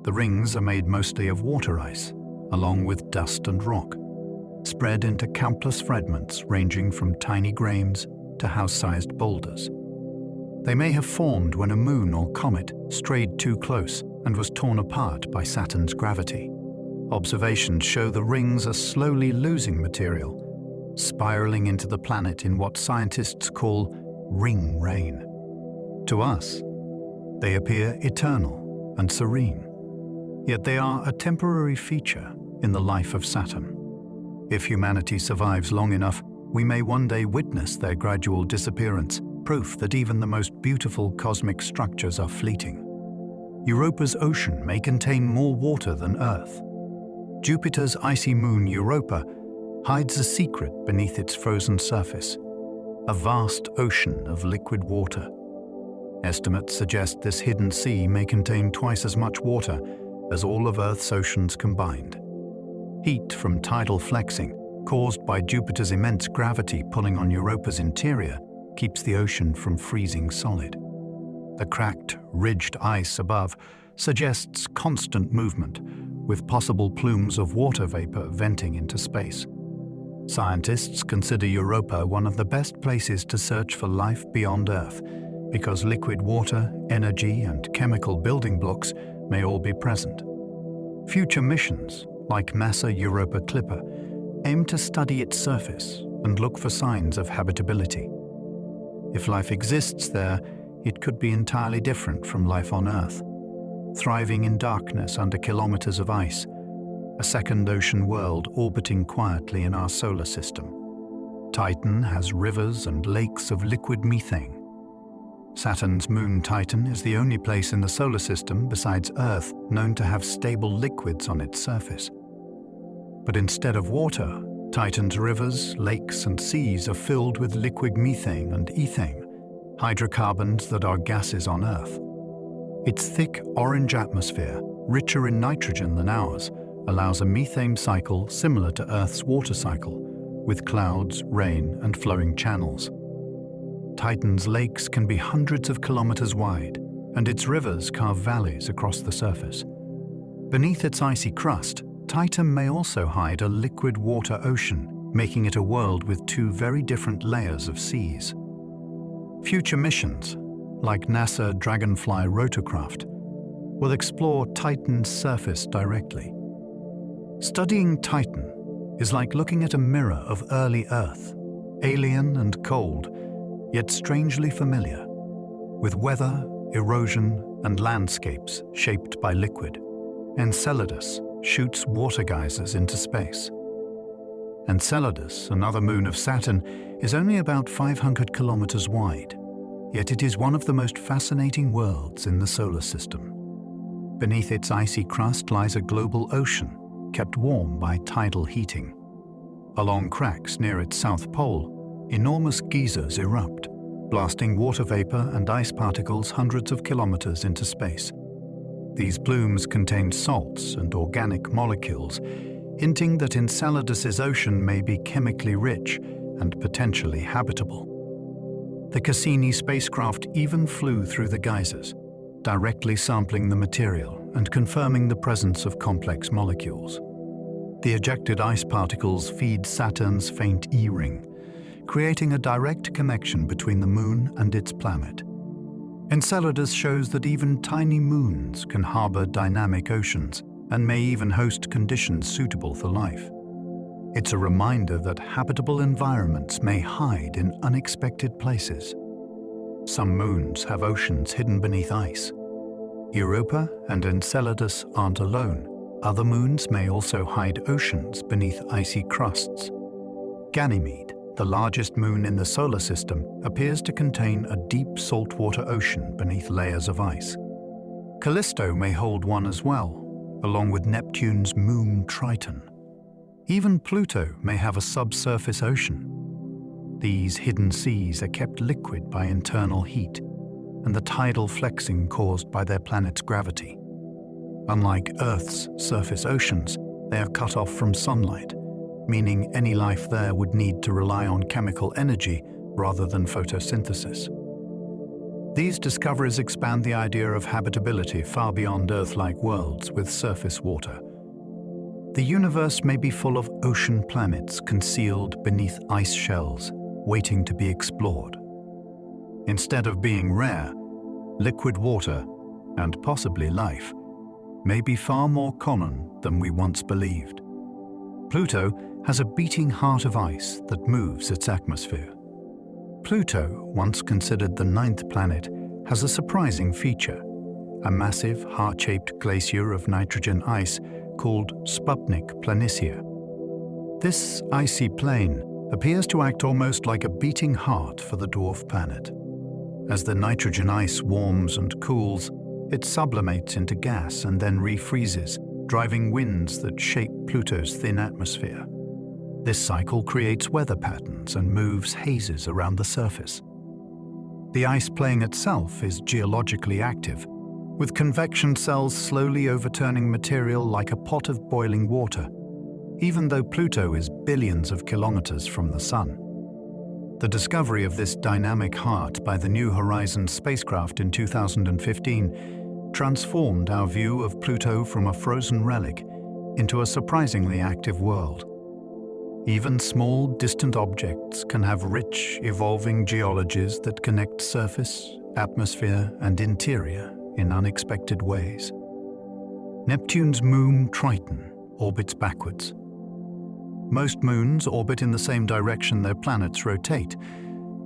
Speaker 1: The rings are made mostly of water ice, along with dust and rock, spread into countless fragments ranging from tiny grains to house-sized boulders. They may have formed when a moon or comet strayed too close and was torn apart by Saturn's gravity. Observations show the rings are slowly losing material, spiraling into the planet in what scientists call ring rain. To us, they appear eternal and serene, yet they are a temporary feature in the life of Saturn. If humanity survives long enough, we may one day witness their gradual disappearance, proof that even the most beautiful cosmic structures are fleeting. Europa's ocean may contain more water than Earth. Jupiter's icy moon Europa hides a secret beneath its frozen surface, a vast ocean of liquid water. Estimates suggest this hidden sea may contain twice as much water as all of Earth's oceans combined. Heat from tidal flexing, caused by Jupiter's immense gravity pulling on Europa's interior, keeps the ocean from freezing solid. The cracked, ridged ice above suggests constant movement, with possible plumes of water vapor venting into space. Scientists consider Europa one of the best places to search for life beyond Earth, because liquid water, energy, and chemical building blocks may all be present. Future missions, like NASA Europa Clipper, aim to study its surface and look for signs of habitability. If life exists there, it could be entirely different from life on Earth, thriving in darkness under kilometers of ice, a second ocean world orbiting quietly in our solar system. Titan has rivers and lakes of liquid methane. Saturn's moon Titan is the only place in the solar system besides Earth known to have stable liquids on its surface. But instead of water, Titan's rivers, lakes, and seas are filled with liquid methane and ethane, hydrocarbons that are gases on Earth. Its thick orange atmosphere, richer in nitrogen than ours, allows a methane cycle similar to Earth's water cycle, with clouds, rain, and flowing channels. Titan's lakes can be hundreds of kilometers wide, and its rivers carve valleys across the surface. Beneath its icy crust, Titan may also hide a liquid water ocean, making it a world with two very different layers of seas. Future missions, like NASA Dragonfly rotorcraft, will explore Titan's surface directly. Studying Titan is like looking at a mirror of early Earth, alien and cold, yet strangely familiar, with weather, erosion, and landscapes shaped by liquid. Enceladus shoots water geysers into space. Enceladus, another moon of Saturn, is only about 500 kilometers wide, yet it is one of the most fascinating worlds in the solar system. Beneath its icy crust lies a global ocean, kept warm by tidal heating. Along cracks near its south pole, enormous geysers erupt, blasting water vapor and ice particles hundreds of kilometers into space. These plumes contain salts and organic molecules, hinting that Enceladus's ocean may be chemically rich and potentially habitable. The Cassini spacecraft even flew through the geysers, directly sampling the material and confirming the presence of complex molecules. The ejected ice particles feed Saturn's faint E-ring, creating a direct connection between the Moon and its planet. Enceladus shows that even tiny moons can harbor dynamic oceans and may even host conditions suitable for life. It's a reminder that habitable environments may hide in unexpected places. Some moons have oceans hidden beneath ice. Europa and Enceladus aren't alone. Other moons may also hide oceans beneath icy crusts. Ganymede, the largest moon in the solar system, appears to contain a deep saltwater ocean beneath layers of ice. Callisto may hold one as well, along with Neptune's moon Triton. Even Pluto may have a subsurface ocean. These hidden seas are kept liquid by internal heat and the tidal flexing caused by their planet's gravity. Unlike Earth's surface oceans, they are cut off from sunlight, meaning any life there would need to rely on chemical energy rather than photosynthesis. These discoveries expand the idea of habitability far beyond Earth-like worlds with surface water. The universe may be full of ocean planets concealed beneath ice shells, waiting to be explored. Instead of being rare, liquid water, and possibly life, may be far more common than we once believed. Pluto has a beating heart of ice that moves its atmosphere. Pluto, once considered the 9th planet, has a surprising feature: a massive heart-shaped glacier of nitrogen ice called Sputnik Planitia. This icy plain appears to act almost like a beating heart for the dwarf planet. As the nitrogen ice warms and cools, it sublimates into gas and then refreezes, driving winds that shape Pluto's thin atmosphere. This cycle creates weather patterns and moves hazes around the surface. The ice plain itself is geologically active, with convection cells slowly overturning material like a pot of boiling water, even though Pluto is billions of kilometers from the Sun. The discovery of this dynamic heart by the New Horizons spacecraft in 2015 transformed our view of Pluto from a frozen relic into a surprisingly active world. Even small, distant objects can have rich, evolving geologies that connect surface, atmosphere, and interior in unexpected ways. Neptune's moon, Triton, orbits backwards. Most moons orbit in the same direction their planets rotate,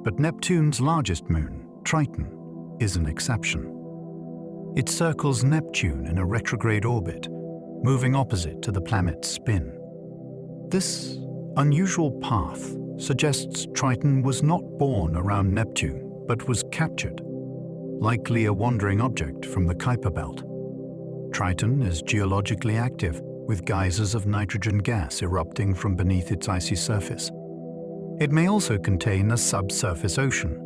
Speaker 1: but Neptune's largest moon, Triton, is an exception. It circles Neptune in a retrograde orbit, moving opposite to the planet's spin. This unusual path suggests Triton was not born around Neptune, but was captured, likely a wandering object from the Kuiper Belt. Triton is geologically active, with geysers of nitrogen gas erupting from beneath its icy surface. It may also contain a subsurface ocean,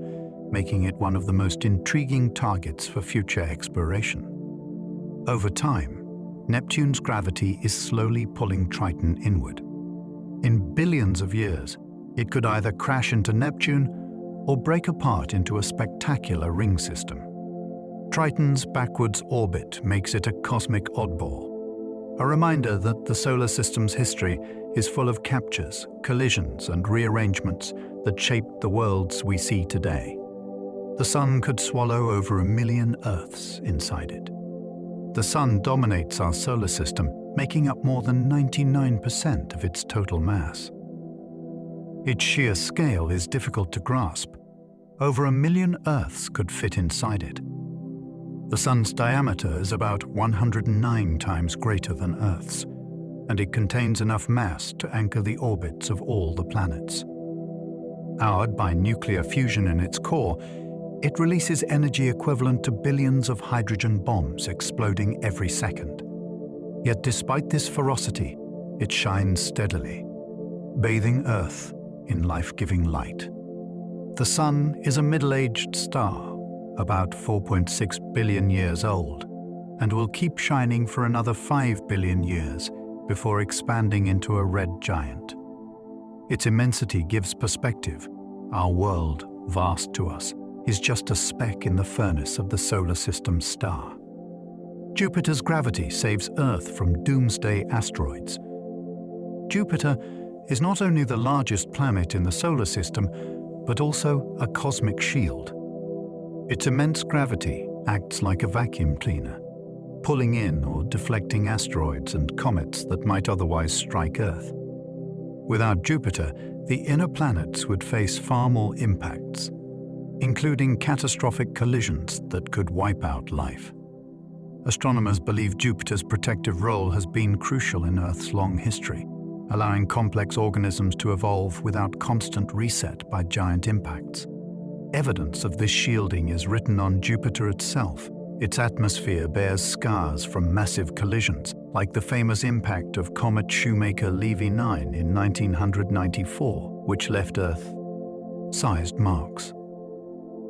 Speaker 1: making it one of the most intriguing targets for future exploration. Over time, Neptune's gravity is slowly pulling Triton inward. In billions of years, it could either crash into Neptune or break apart into a spectacular ring system. Triton's backwards orbit makes it a cosmic oddball, a reminder that the solar system's history is full of captures, collisions, and rearrangements that shaped the worlds we see today. The Sun could swallow over 1 million Earths inside it. The Sun dominates our solar system, making up more than 99% of its total mass. Its sheer scale is difficult to grasp. Over 1 million Earths could fit inside it. The Sun's diameter is about 109 times greater than Earth's, and it contains enough mass to anchor the orbits of all the planets. Powered by nuclear fusion in its core, it releases energy equivalent to billions of hydrogen bombs exploding every second. Yet despite this ferocity, it shines steadily, bathing Earth in life-giving light. The Sun is a middle-aged star, about 4.6 billion years old, and will keep shining for another 5 billion years before expanding into a red giant. Its immensity gives perspective. Our world, vast to us, is just a speck in the furnace of the solar system's star. Jupiter's gravity saves Earth from doomsday asteroids. Jupiter is not only the largest planet in the solar system, but also a cosmic shield. Its immense gravity acts like a vacuum cleaner, pulling in or deflecting asteroids and comets that might otherwise strike Earth. Without Jupiter, the inner planets would face far more impacts, including catastrophic collisions that could wipe out life. Astronomers believe Jupiter's protective role has been crucial in Earth's long history, allowing complex organisms to evolve without constant reset by giant impacts. Evidence of this shielding is written on Jupiter itself. Its atmosphere bears scars from massive collisions, like the famous impact of comet Shoemaker-Levy 9 in 1994, which left Earth-sized marks.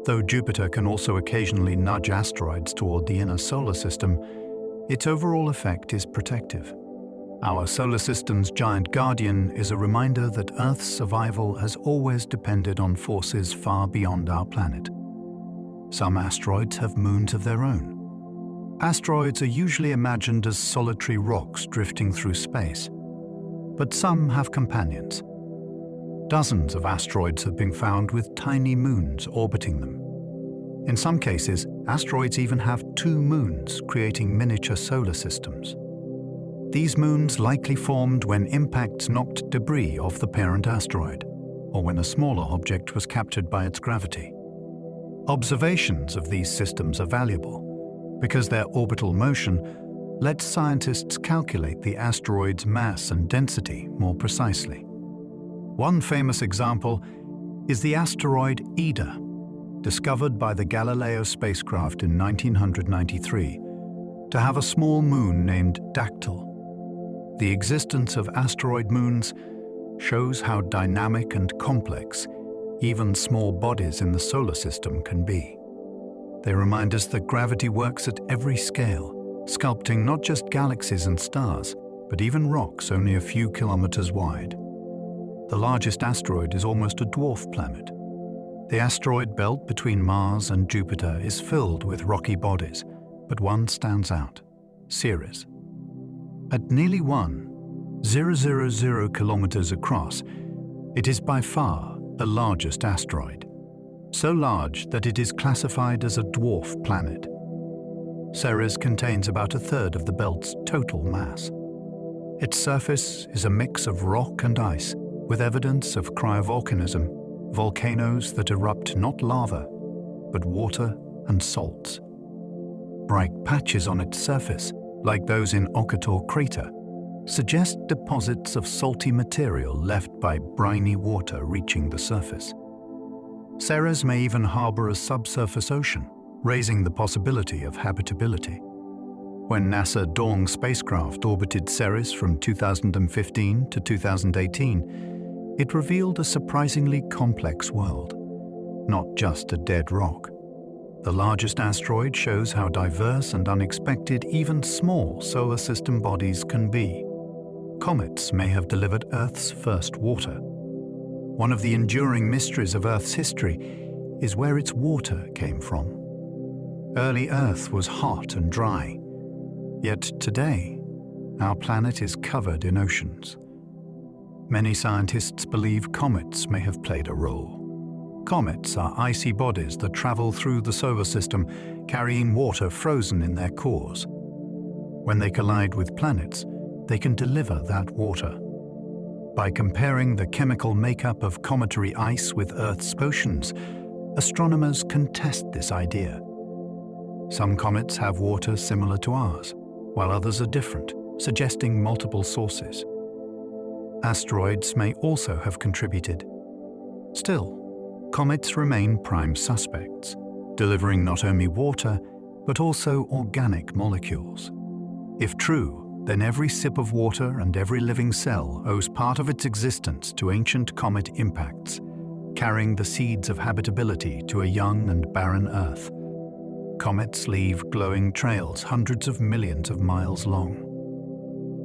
Speaker 1: Though Jupiter can also occasionally nudge asteroids toward the inner solar system, its overall effect is protective. Our solar system's giant guardian is a reminder that Earth's survival has always depended on forces far beyond our planet. Some asteroids have moons of their own. Asteroids are usually imagined as solitary rocks drifting through space, but some have companions. Dozens of asteroids have been found with tiny moons orbiting them. In some cases, asteroids even have 2 moons, creating miniature solar systems. These moons likely formed when impacts knocked debris off the parent asteroid, or when a smaller object was captured by its gravity. Observations of these systems are valuable because their orbital motion lets scientists calculate the asteroid's mass and density more precisely. One famous example is the asteroid Ida, discovered by the Galileo spacecraft in 1993, to have a small moon named Dactyl. The existence of asteroid moons shows how dynamic and complex even small bodies in the solar system can be. They remind us that gravity works at every scale, sculpting not just galaxies and stars, but even rocks only a few kilometers wide. The largest asteroid is almost a dwarf planet, The asteroid belt between Mars and Jupiter is filled with rocky bodies, but one stands out: Ceres. At nearly 1,000 kilometers across, it is by far the largest asteroid, so large that it is classified as a dwarf planet. Ceres contains about a third of the belt's total mass. Its surface is a mix of rock and ice, with evidence of cryovolcanism, volcanoes that erupt not lava, but water and salts. Bright patches on its surface, like those in Okator crater, suggest deposits of salty material left by briny water reaching the surface. Ceres may even harbor a subsurface ocean, raising the possibility of habitability. When NASA Dawn spacecraft orbited Ceres from 2015 to 2018, it revealed a surprisingly complex world, not just a dead rock. The largest asteroid shows how diverse and unexpected even small solar system bodies can be. Comets may have delivered Earth's first water. One of the enduring mysteries of Earth's history is where its water came from. Early Earth was hot and dry, yet today, our planet is covered in oceans. Many scientists believe comets may have played a role. Comets are icy bodies that travel through the solar system, carrying water frozen in their cores. When they collide with planets, they can deliver that water. By comparing the chemical makeup of cometary ice with Earth's oceans, astronomers can test this idea. Some comets have water similar to ours, while others are different, suggesting multiple sources. Asteroids may also have contributed. Still, comets remain prime suspects, delivering not only water, but also organic molecules. If true, then every sip of water and every living cell owes part of its existence to ancient comet impacts, carrying the seeds of habitability to a young and barren Earth. Comets leave glowing trails hundreds of millions of miles long.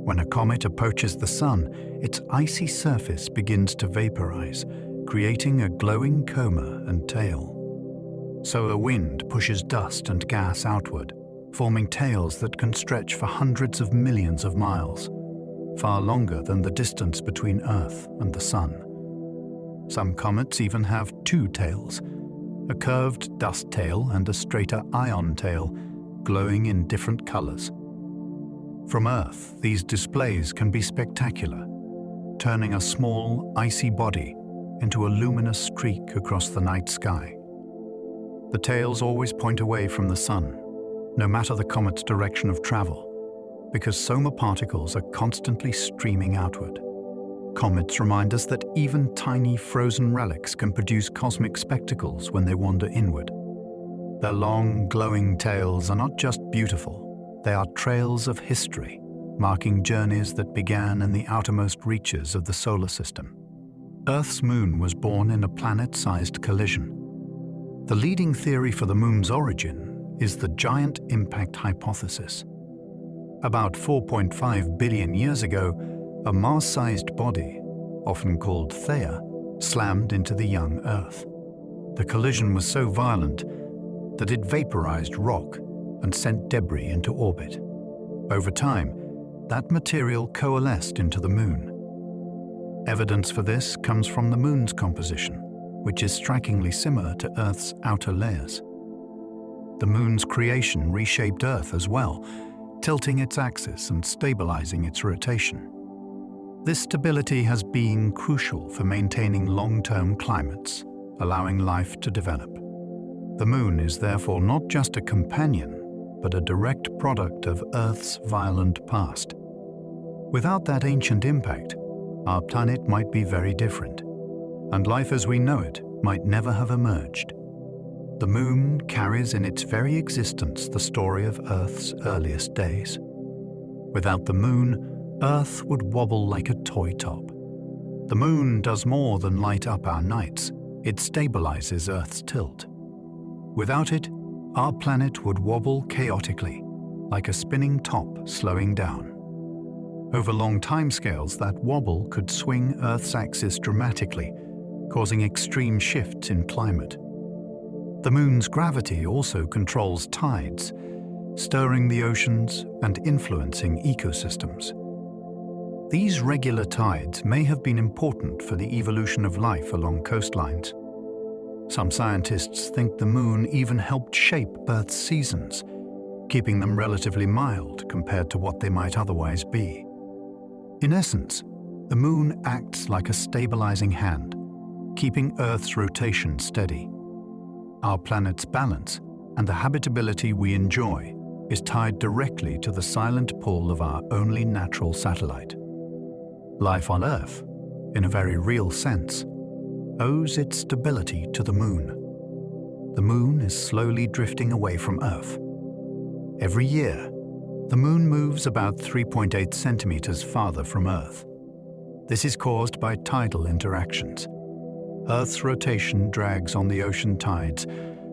Speaker 1: When a comet approaches the Sun, its icy surface begins to vaporize, creating a glowing coma and tail. Solar wind pushes dust and gas outward, forming tails that can stretch for hundreds of millions of miles, far longer than the distance between Earth and the Sun. Some comets even have two tails, a curved dust tail and a straighter ion tail, glowing in different colors. From Earth, these displays can be spectacular, turning a small, icy body into a luminous streak across the night sky. The tails always point away from the Sun, no matter the comet's direction of travel, because solar particles are constantly streaming outward. Comets remind us that even tiny frozen relics can produce cosmic spectacles when they wander inward. Their long, glowing tails are not just beautiful, they are trails of history, marking journeys that began in the outermost reaches of the solar system. Earth's moon was born in a planet-sized collision. The leading theory for the moon's origin is the giant impact hypothesis. About 4.5 billion years ago, a Mars-sized body, often called Theia, slammed into the young Earth. The collision was so violent that it vaporized rock and sent debris into orbit. Over time, that material coalesced into the moon. Evidence for this comes from the moon's composition, which is strikingly similar to Earth's outer layers. The moon's creation reshaped Earth as well, tilting its axis and stabilizing its rotation. This stability has been crucial for maintaining long-term climates, allowing life to develop. The moon is therefore not just a companion, but a direct product of Earth's violent past. Without that ancient impact, our planet might be very different, and life as we know it might never have emerged. The moon carries in its very existence the story of Earth's earliest days. Without the moon, Earth would wobble like a toy top. The moon does more than light up our nights, it stabilizes Earth's tilt. Without it, our planet would wobble chaotically, like a spinning top slowing down. Over long timescales, that wobble could swing Earth's axis dramatically, causing extreme shifts in climate. The Moon's gravity also controls tides, stirring the oceans and influencing ecosystems. These regular tides may have been important for the evolution of life along coastlines. Some scientists think the Moon even helped shape Earth's seasons, keeping them relatively mild compared to what they might otherwise be. In essence, the Moon acts like a stabilizing hand, keeping Earth's rotation steady. Our planet's balance and the habitability we enjoy is tied directly to the silent pull of our only natural satellite. Life on Earth, in a very real sense, owes its stability to the Moon. The Moon is slowly drifting away from Earth. Every year, the Moon moves about 3.8 centimeters farther from Earth. This is caused by tidal interactions. Earth's rotation drags on the ocean tides,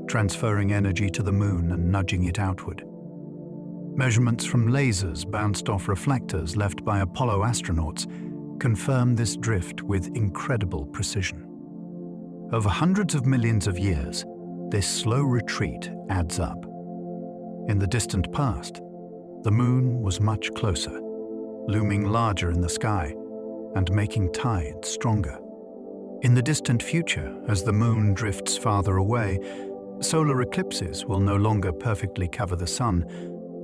Speaker 1: transferring energy to the Moon and nudging it outward. Measurements from lasers bounced off reflectors left by Apollo astronauts confirm this drift with incredible precision. Over hundreds of millions of years, this slow retreat adds up. In the distant past, the Moon was much closer, looming larger in the sky and making tides stronger. In the distant future, as the Moon drifts farther away, solar eclipses will no longer perfectly cover the Sun.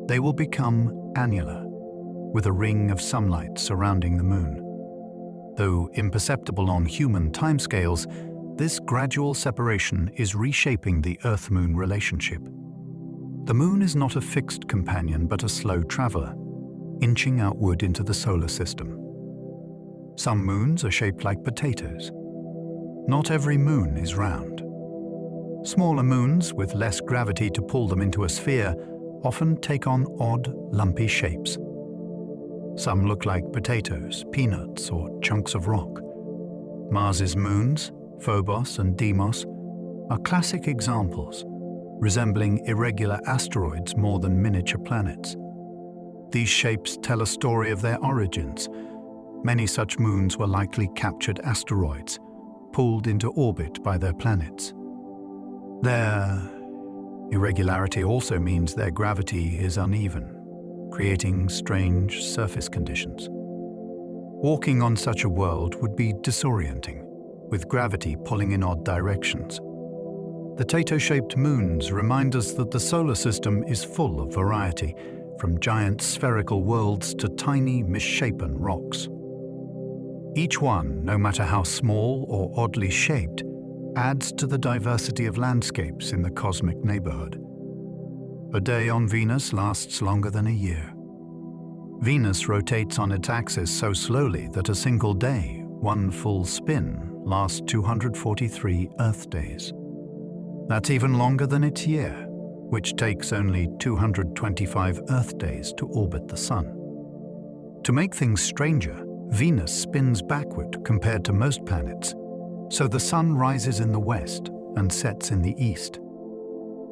Speaker 1: They will become annular, with a ring of sunlight surrounding the Moon. Though imperceptible on human timescales, this gradual separation is reshaping the Earth-Moon relationship. The Moon is not a fixed companion but a slow traveler, inching outward into the solar system. Some moons are shaped like potatoes. Not every moon is round. Smaller moons with less gravity to pull them into a sphere often take on odd, lumpy shapes. Some look like potatoes, peanuts, or chunks of rock. Mars's moons, Phobos and Deimos, are classic examples, resembling irregular asteroids more than miniature planets. These shapes tell a story of their origins. Many such moons were likely captured asteroids, pulled into orbit by their planets. Their irregularity also means their gravity is uneven, creating strange surface conditions. Walking on such a world would be disorienting, with gravity pulling in odd directions. The Tato-shaped moons remind us that the solar system is full of variety, from giant spherical worlds to tiny, misshapen rocks. Each one, no matter how small or oddly shaped, adds to the diversity of landscapes in the cosmic neighborhood. A day on Venus lasts longer than a year. Venus rotates on its axis so slowly that a single day, one full spin, lasts 243 Earth days. That's even longer than its year, which takes only 225 Earth days to orbit the Sun. To make things stranger, Venus spins backward compared to most planets, so the Sun rises in the west and sets in the east.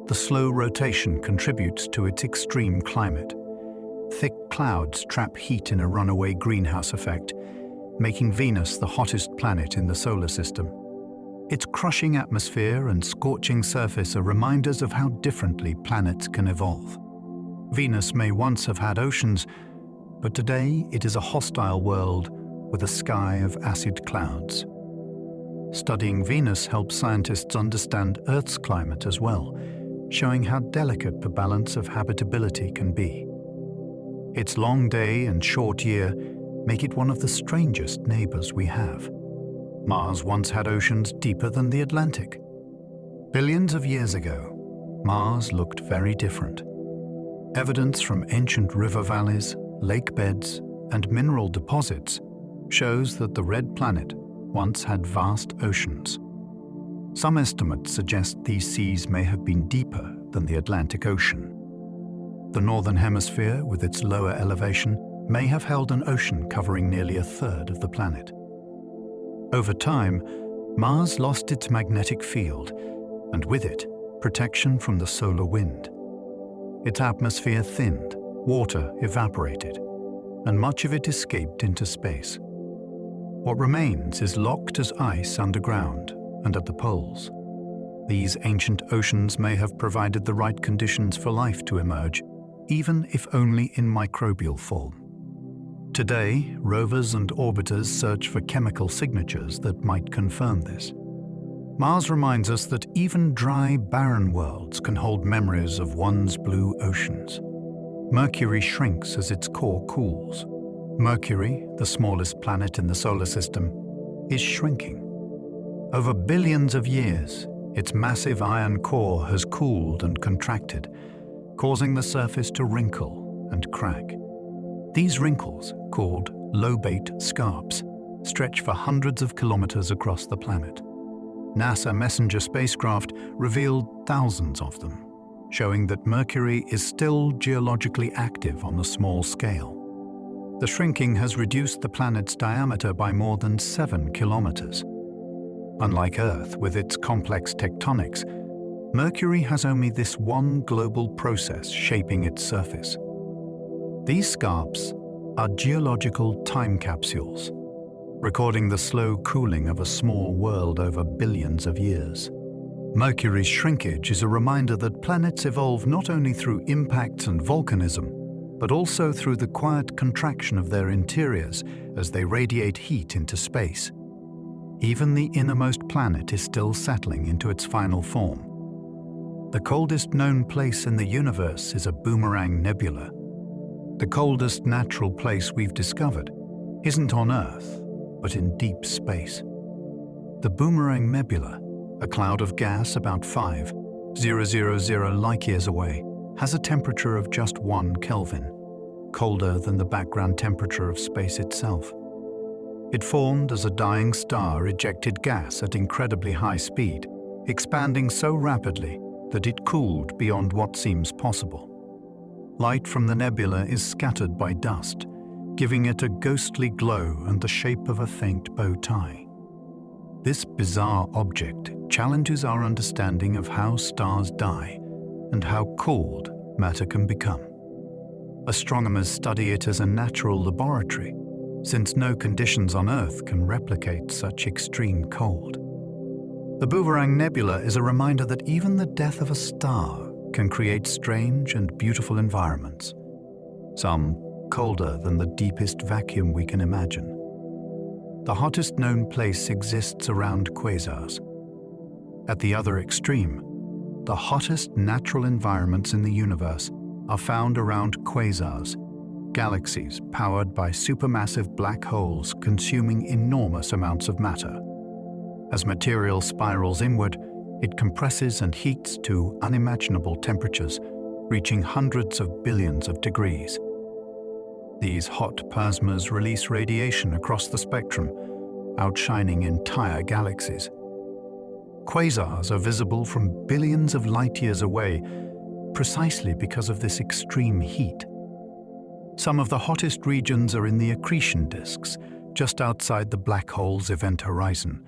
Speaker 1: The slow rotation contributes to its extreme climate. Thick clouds trap heat in a runaway greenhouse effect, making Venus the hottest planet in the solar system. Its crushing atmosphere and scorching surface are reminders of how differently planets can evolve. Venus may once have had oceans, but today it is a hostile world with a sky of acid clouds. Studying Venus helps scientists understand Earth's climate as well, showing how delicate the balance of habitability can be. Its long day and short year make it one of the strangest neighbors we have. Mars once had oceans deeper than the Atlantic. Billions of years ago, Mars looked very different. Evidence from ancient river valleys, lake beds, and mineral deposits shows that the red planet once had vast oceans. Some estimates suggest these seas may have been deeper than the Atlantic Ocean. The northern hemisphere, with its lower elevation, may have held an ocean covering nearly a third of the planet. Over time, Mars lost its magnetic field, and with it, protection from the solar wind. Its atmosphere thinned, water evaporated, and much of it escaped into space. What remains is locked as ice underground and at the poles. These ancient oceans may have provided the right conditions for life to emerge, even if only in microbial form. Today, rovers and orbiters search for chemical signatures that might confirm this. Mars reminds us that even dry, barren worlds can hold memories of once blue oceans. Mercury shrinks as its core cools. Mercury, the smallest planet in the solar system, is shrinking. Over billions of years, its massive iron core has cooled and contracted, causing the surface to wrinkle and crack. These wrinkles, called lobate scarps, stretch for hundreds of kilometers across the planet. NASA Messenger spacecraft revealed thousands of them, showing that Mercury is still geologically active on a small scale. The shrinking has reduced the planet's diameter by more than 7 kilometers. Unlike Earth, with its complex tectonics, Mercury has only this one global process shaping its surface. These scarps are geological time capsules, recording the slow cooling of a small world over billions of years. Mercury's shrinkage is a reminder that planets evolve not only through impacts and volcanism, but also through the quiet contraction of their interiors as they radiate heat into space. Even the innermost planet is still settling into its final form. The coldest known place in the universe is a boomerang nebula. The coldest natural place we've discovered isn't on Earth, but in deep space. The Boomerang Nebula, a cloud of gas about 5,000 light-years away, has a temperature of just 1 Kelvin, colder than the background temperature of space itself. It formed as a dying star ejected gas at incredibly high speed, expanding so rapidly that it cooled beyond what seems possible. Light from the nebula is scattered by dust, giving it a ghostly glow and the shape of a faint bow tie. This bizarre object challenges our understanding of how stars die and how cooled matter can become. Astronomers study it as a natural laboratory, since no conditions on Earth can replicate such extreme cold. The Boomerang Nebula is a reminder that even the death of a star can create strange and beautiful environments, some colder than the deepest vacuum we can imagine. The hottest known place exists around quasars. At the other extreme, the hottest natural environments in the universe are found around quasars, galaxies powered by supermassive black holes consuming enormous amounts of matter. As material spirals inward, it compresses and heats to unimaginable temperatures, reaching hundreds of billions of degrees. These hot plasmas release radiation across the spectrum, outshining entire galaxies. Quasars are visible from billions of light-years away, precisely because of this extreme heat. Some of the hottest regions are in the accretion disks, just outside the black hole's event horizon,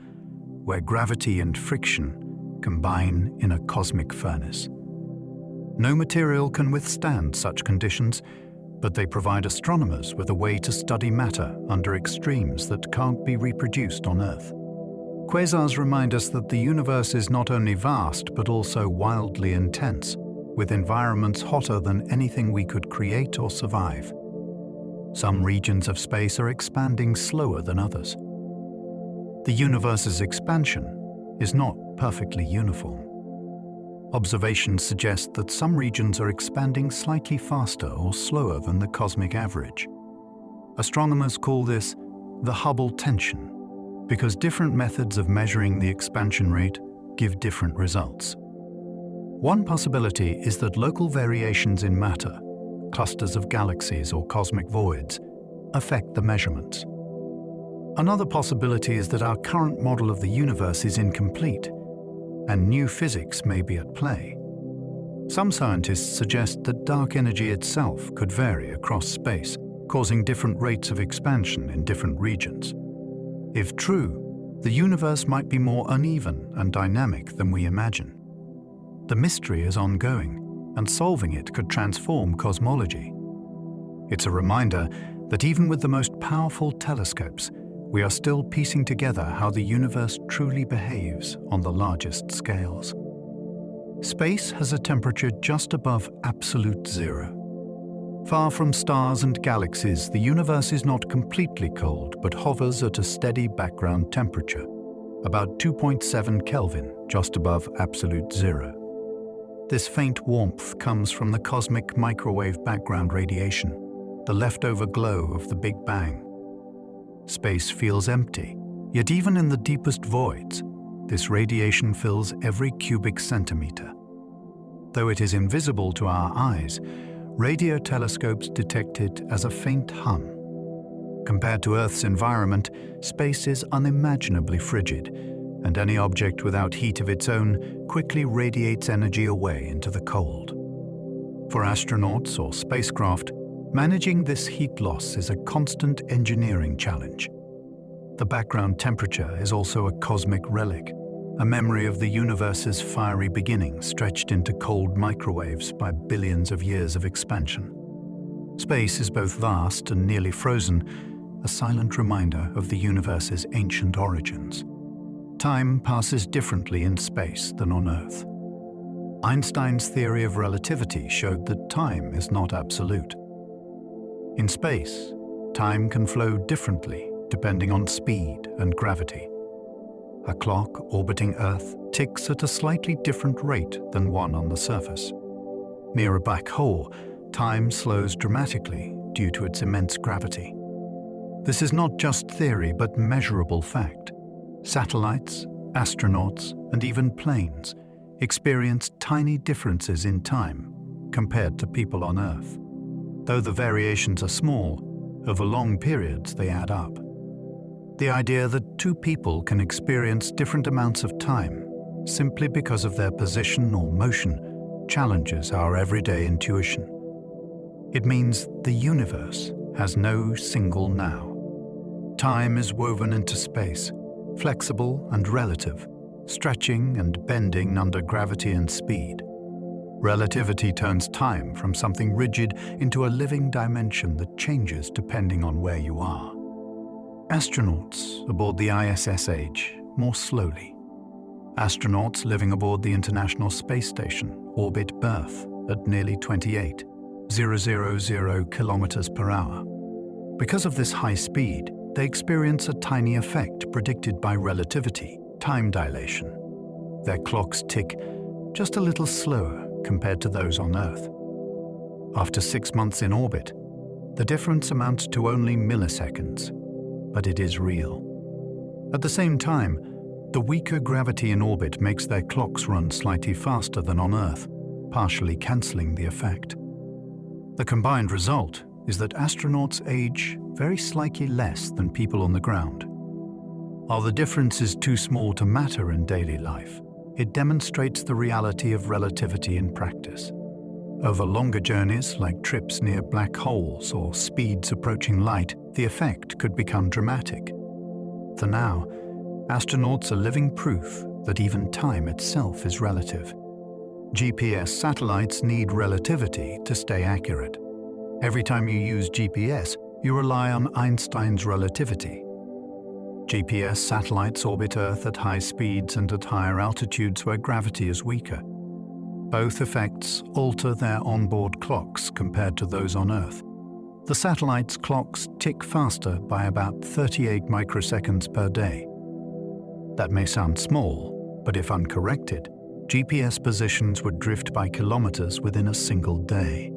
Speaker 1: where gravity and friction combine in a cosmic furnace. No material can withstand such conditions, but they provide astronomers with a way to study matter under extremes that can't be reproduced on Earth. Quasars remind us that the universe is not only vast, but also wildly intense, with environments hotter than anything we could create or survive. Some regions of space are expanding slower than others. The universe's expansion is not perfectly uniform. Observations suggest that some regions are expanding slightly faster or slower than the cosmic average. Astronomers call this the Hubble tension, because different methods of measuring the expansion rate give different results. One possibility is that local variations in matter, clusters of galaxies or cosmic voids, affect the measurements. Another possibility is that our current model of the universe is incomplete, and new physics may be at play. Some scientists suggest that dark energy itself could vary across space, causing different rates of expansion in different regions. If true, the universe might be more uneven and dynamic than we imagine. The mystery is ongoing, and solving it could transform cosmology. It's a reminder that even with the most powerful telescopes, we are still piecing together how the universe truly behaves on the largest scales. Space has a temperature just above absolute zero. Far from stars and galaxies, the universe is not completely cold, but hovers at a steady background temperature, about 2.7 Kelvin, just above absolute zero. This faint warmth comes from the cosmic microwave background radiation, the leftover glow of the Big Bang. Space feels empty, yet even in the deepest voids, this radiation fills every cubic centimeter. Though it is invisible to our eyes, radio telescopes detect it as a faint hum. Compared to Earth's environment, space is unimaginably frigid, and any object without heat of its own quickly radiates energy away into the cold. For astronauts or spacecraft, managing this heat loss is a constant engineering challenge. The background temperature is also a cosmic relic, a memory of the universe's fiery beginning stretched into cold microwaves by billions of years of expansion. Space is both vast and nearly frozen, a silent reminder of the universe's ancient origins. Time passes differently in space than on Earth. Einstein's theory of relativity showed that time is not absolute. In space, time can flow differently depending on speed and gravity. A clock orbiting Earth ticks at a slightly different rate than one on the surface. Near a black hole, time slows dramatically due to its immense gravity. This is not just theory, but measurable fact. Satellites, astronauts, and even planes experience tiny differences in time compared to people on Earth. Though the variations are small, over long periods they add up. The idea that two people can experience different amounts of time simply because of their position or motion challenges our everyday intuition. It means the universe has no single now. Time is woven into space, flexible and relative, stretching and bending under gravity and speed. Relativity turns time from something rigid into a living dimension that changes depending on where you are. Astronauts aboard the ISS age more slowly. Astronauts living aboard the International Space Station orbit Earth at nearly 28,000 kilometers per hour. Because of this high speed, they experience a tiny effect predicted by relativity, time dilation. Their clocks tick just a little slower compared to those on Earth. After 6 months in orbit, the difference amounts to only milliseconds, but it is real. At the same time, the weaker gravity in orbit makes their clocks run slightly faster than on Earth, partially cancelling the effect. The combined result is that astronauts age very slightly less than people on the ground. While the difference is too small to matter in daily life, it demonstrates the reality of relativity in practice. Over longer journeys, like trips near black holes or speeds approaching light, the effect could become dramatic. For now, astronauts are living proof that even time itself is relative. GPS satellites need relativity to stay accurate. Every time you use GPS, you rely on Einstein's relativity. GPS satellites orbit Earth at high speeds and at higher altitudes where gravity is weaker. Both effects alter their onboard clocks compared to those on Earth. The satellite's clocks tick faster by about 38 microseconds per day. That may sound small, but if uncorrected, GPS positions would drift by kilometers within a single day.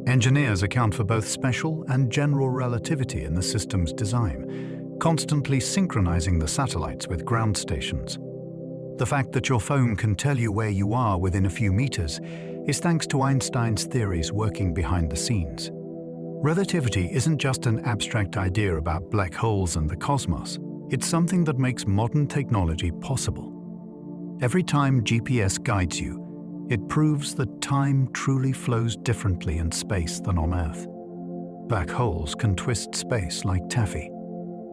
Speaker 1: Engineers account for both special and general relativity in the system's design, constantly synchronizing the satellites with ground stations. The fact that your phone can tell you where you are within a few meters is thanks to Einstein's theories working behind the scenes. Relativity isn't just an abstract idea about black holes and the cosmos. It's something that makes modern technology possible. Every time GPS guides you, it proves that time truly flows differently in space than on Earth. Black holes can twist space like taffy.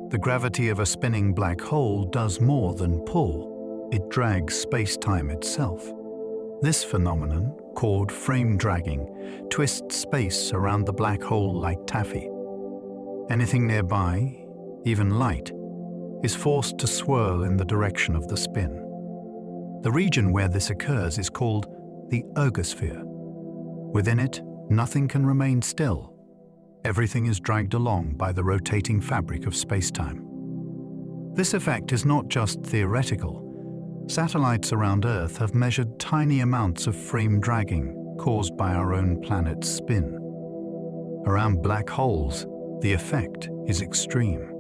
Speaker 1: The gravity of a spinning black hole does more than pull. It drags space-time itself. This phenomenon, called frame dragging, twists space around the black hole like taffy. Anything nearby, even light, is forced to swirl in the direction of the spin. The region where this occurs is called the ergosphere. Within it, nothing can remain still. Everything is dragged along by the rotating fabric of spacetime. This effect is not just theoretical. Satellites around Earth have measured tiny amounts of frame dragging caused by our own planet's spin. Around black holes, the effect is extreme.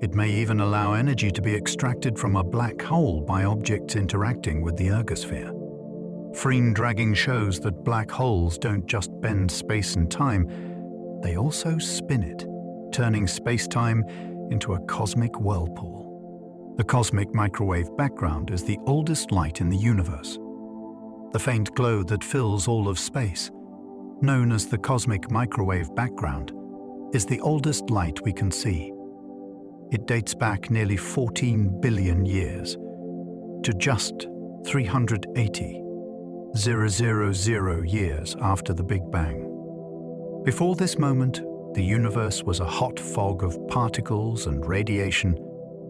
Speaker 1: It may even allow energy to be extracted from a black hole by objects interacting with the ergosphere. Frame dragging shows that black holes don't just bend space and time, they also spin it, turning space-time into a cosmic whirlpool. The cosmic microwave background is the oldest light in the universe. The faint glow that fills all of space, known as the cosmic microwave background, is the oldest light we can see. It dates back nearly 14 billion years to just 380,000 years after the Big Bang. Before this moment, the universe was a hot fog of particles and radiation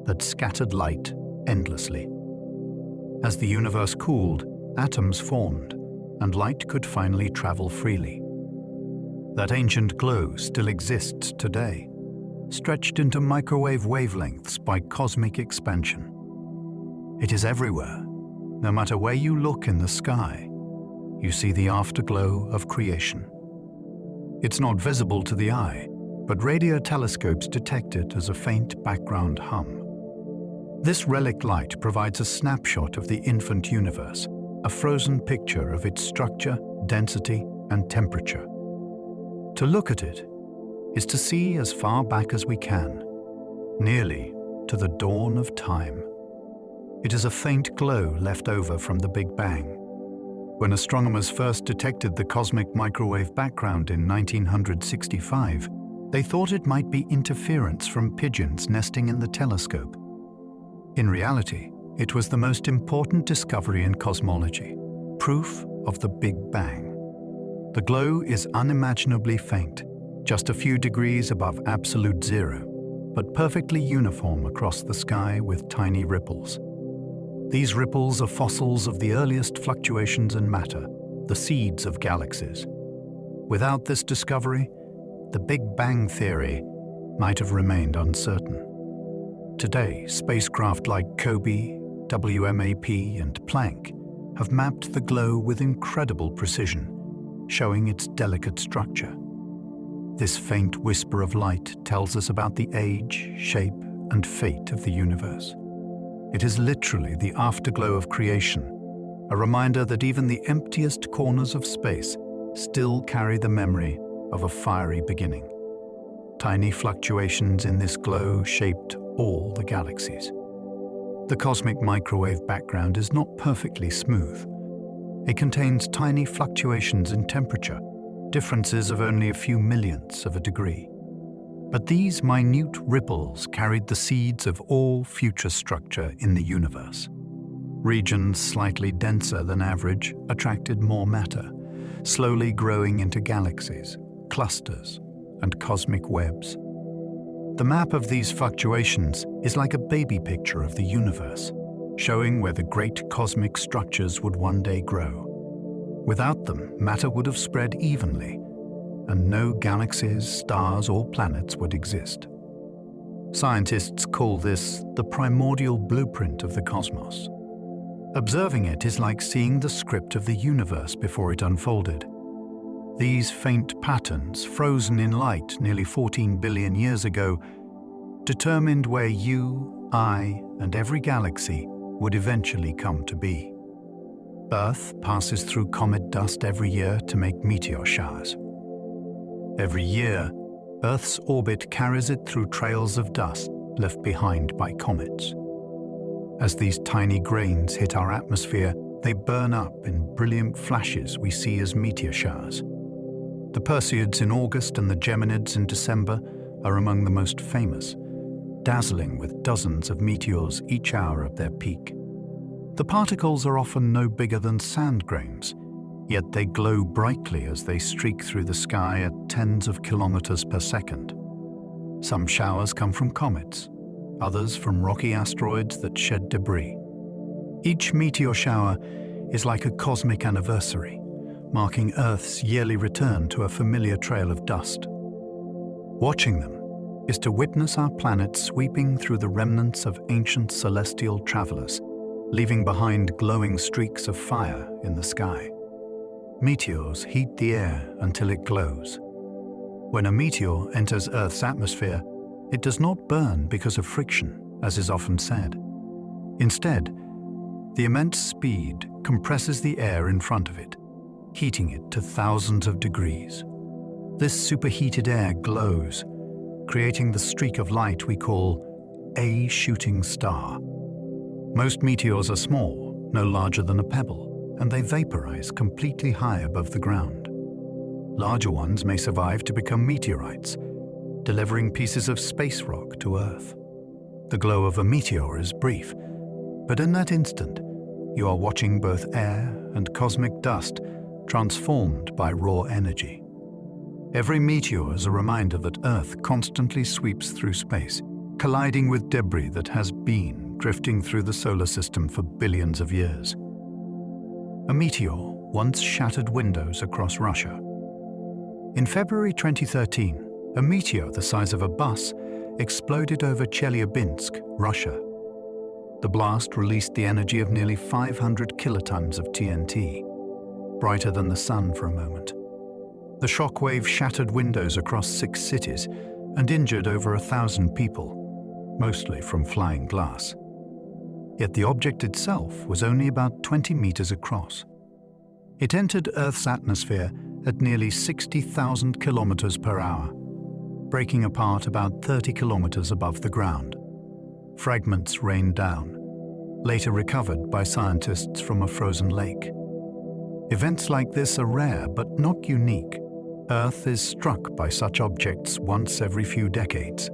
Speaker 1: that scattered light endlessly. As the universe cooled, atoms formed, and light could finally travel freely. That ancient glow still exists today, stretched into microwave wavelengths by cosmic expansion. It is everywhere. No matter where you look in the sky, you see the afterglow of creation. It's not visible to the eye, but radio telescopes detect it as a faint background hum. This relic light provides a snapshot of the infant universe, a frozen picture of its structure, density, and temperature. To look at it is to see as far back as we can, nearly to the dawn of time. It is a faint glow left over from the Big Bang. When astronomers first detected the cosmic microwave background in 1965, they thought it might be interference from pigeons nesting in the telescope. In reality, it was the most important discovery in cosmology, proof of the Big Bang. The glow is unimaginably faint, just a few degrees above absolute zero, but perfectly uniform across the sky with tiny ripples. These ripples are fossils of the earliest fluctuations in matter, the seeds of galaxies. Without this discovery, the Big Bang theory might have remained uncertain. Today, spacecraft like COBE, WMAP, and Planck have mapped the glow with incredible precision, showing its delicate structure. This faint whisper of light tells us about the age, shape, and fate of the universe. It is literally the afterglow of creation, a reminder that even the emptiest corners of space still carry the memory of a fiery beginning. Tiny fluctuations in this glow shaped all the galaxies. The cosmic microwave background is not perfectly smooth. It contains tiny fluctuations in temperature, differences of only a few millionths of a degree. But these minute ripples carried the seeds of all future structure in the universe. Regions slightly denser than average attracted more matter, slowly growing into galaxies, clusters, and cosmic webs. The map of these fluctuations is like a baby picture of the universe, showing where the great cosmic structures would one day grow. Without them, matter would have spread evenly, and no galaxies, stars, or planets would exist. Scientists call this the primordial blueprint of the cosmos. Observing it is like seeing the script of the universe before it unfolded. These faint patterns, frozen in light nearly 14 billion years ago, determined where you, I, and every galaxy would eventually come to be. Earth passes through comet dust every year to make meteor showers. Every year, Earth's orbit carries it through trails of dust left behind by comets. As these tiny grains hit our atmosphere, they burn up in brilliant flashes we see as meteor showers. The Perseids in August and the Geminids in December are among the most famous, dazzling with dozens of meteors each hour of their peak. The particles are often no bigger than sand grains, yet they glow brightly as they streak through the sky at tens of kilometers per second. Some showers come from comets, others from rocky asteroids that shed debris. Each meteor shower is like a cosmic anniversary, marking Earth's yearly return to a familiar trail of dust. Watching them is to witness our planet sweeping through the remnants of ancient celestial travelers, leaving behind glowing streaks of fire in the sky. Meteors heat the air until it glows. When a meteor enters Earth's atmosphere, it does not burn because of friction, as is often said. Instead, the immense speed compresses the air in front of it, heating it to thousands of degrees. This superheated air glows, creating the streak of light we call a shooting star. Most meteors are small, no larger than a pebble, and they vaporize completely high above the ground. Larger ones may survive to become meteorites, delivering pieces of space rock to Earth. The glow of a meteor is brief, but in that instant, you are watching both air and cosmic dust transformed by raw energy. Every meteor is a reminder that Earth constantly sweeps through space, colliding with debris that has been drifting through the solar system for billions of years. A meteor once shattered windows across Russia. In February 2013, a meteor the size of a bus exploded over Chelyabinsk, Russia. The blast released the energy of nearly 500 kilotons of TNT, brighter than the sun for a moment. The shockwave shattered windows across 6 cities and injured over 1,000 people, mostly from flying glass. Yet the object itself was only about 20 meters across. It entered Earth's atmosphere at nearly 60,000 kilometers per hour, breaking apart about 30 kilometers above the ground. Fragments rained down, later recovered by scientists from a frozen lake. Events like this are rare but not unique. Earth is struck by such objects once every few decades.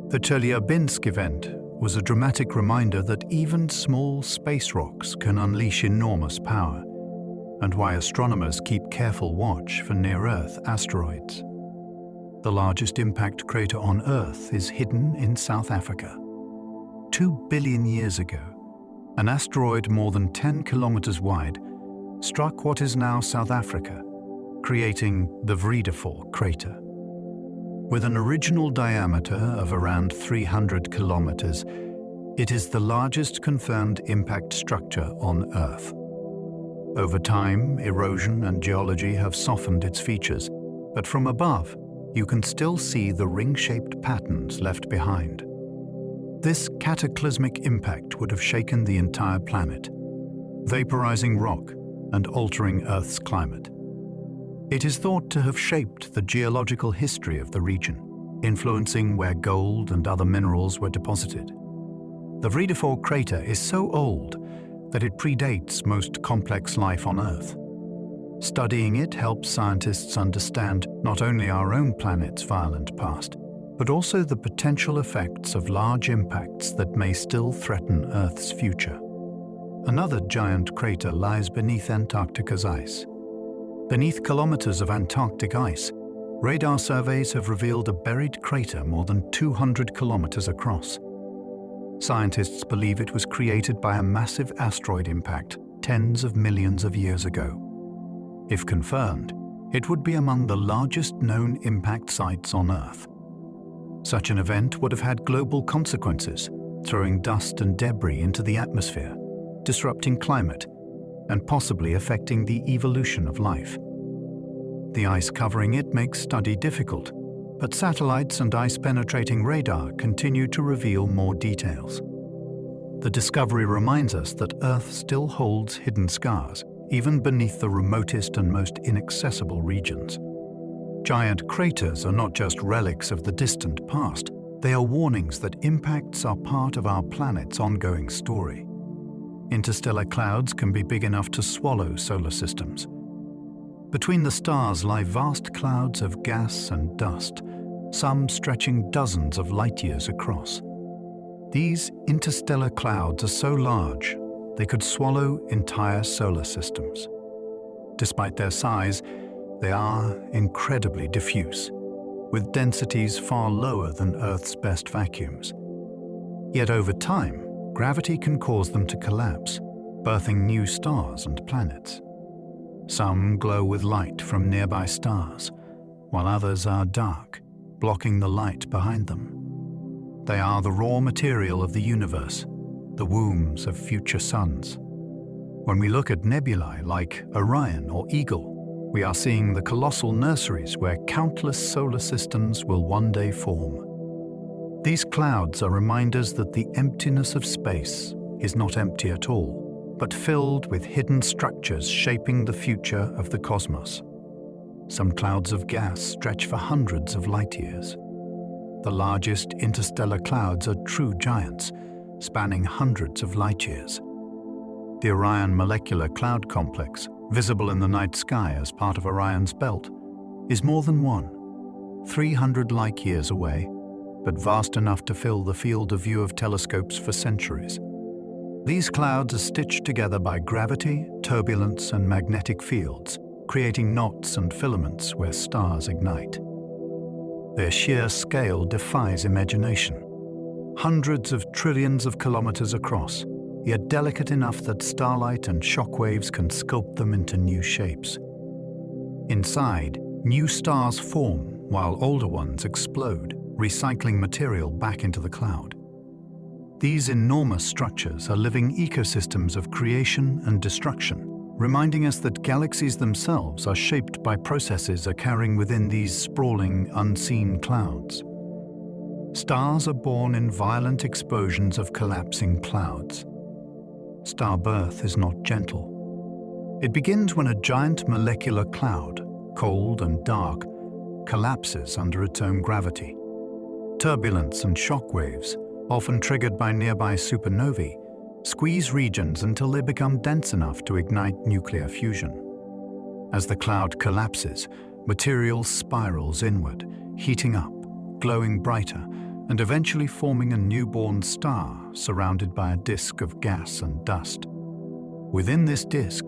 Speaker 1: The Chelyabinsk event was a dramatic reminder that even small space rocks can unleash enormous power, and why astronomers keep careful watch for near-Earth asteroids. The largest impact crater on Earth is hidden in South Africa. 2 billion years ago, an asteroid more than 10 kilometers wide struck what is now South Africa, creating the Vredefort crater. With an original diameter of around 300 kilometers, it is the largest confirmed impact structure on Earth. Over time, erosion and geology have softened its features, but from above, you can still see the ring-shaped patterns left behind. This cataclysmic impact would have shaken the entire planet, vaporizing rock and altering Earth's climate. It is thought to have shaped the geological history of the region, influencing where gold and other minerals were deposited. The Vredefort crater is so old that it predates most complex life on Earth. Studying it helps scientists understand not only our own planet's violent past, but also the potential effects of large impacts that may still threaten Earth's future. Another giant crater lies beneath Antarctica's ice. Beneath kilometers of Antarctic ice, radar surveys have revealed a buried crater more than 200 kilometers across. Scientists believe it was created by a massive asteroid impact tens of millions of years ago. If confirmed, it would be among the largest known impact sites on Earth. Such an event would have had global consequences, throwing dust and debris into the atmosphere, disrupting climate, and possibly affecting the evolution of life. The ice covering it makes study difficult, but satellites and ice-penetrating radar continue to reveal more details. The discovery reminds us that Earth still holds hidden scars, even beneath the remotest and most inaccessible regions. Giant craters are not just relics of the distant past, they are warnings that impacts are part of our planet's ongoing story. Interstellar clouds can be big enough to swallow solar systems. Between the stars lie vast clouds of gas and dust, some stretching dozens of light years across. These interstellar clouds are so large, they could swallow entire solar systems. Despite their size, they are incredibly diffuse, with densities far lower than Earth's best vacuums. Yet over time, gravity can cause them to collapse, birthing new stars and planets. Some glow with light from nearby stars, while others are dark, blocking the light behind them. They are the raw material of the universe, the wombs of future suns. When we look at nebulae like Orion or Eagle, we are seeing the colossal nurseries where countless solar systems will one day form. These clouds are reminders that the emptiness of space is not empty at all, but filled with hidden structures shaping the future of the cosmos. Some clouds of gas stretch for hundreds of light years. The largest interstellar clouds are true giants, spanning hundreds of light years. The Orion Molecular Cloud Complex, visible in the night sky as part of Orion's belt, is more than one, 300 light-years away, but vast enough to fill the field of view of telescopes for centuries. These clouds are stitched together by gravity, turbulence, and magnetic fields, creating knots and filaments where stars ignite. Their sheer scale defies imagination. Hundreds of trillions of kilometers across, yet delicate enough that starlight and shock waves can sculpt them into new shapes. Inside, new stars form while older ones explode, recycling material back into the cloud. These enormous structures are living ecosystems of creation and destruction, reminding us that galaxies themselves are shaped by processes occurring within these sprawling, unseen clouds. Stars are born in violent explosions of collapsing clouds. Star birth is not gentle. It begins when a giant molecular cloud, cold and dark, collapses under its own gravity. Turbulence and shock waves, often triggered by nearby supernovae, squeeze regions until they become dense enough to ignite nuclear fusion. As the cloud collapses, material spirals inward, heating up, glowing brighter, and eventually forming a newborn star surrounded by a disk of gas and dust. Within this disk,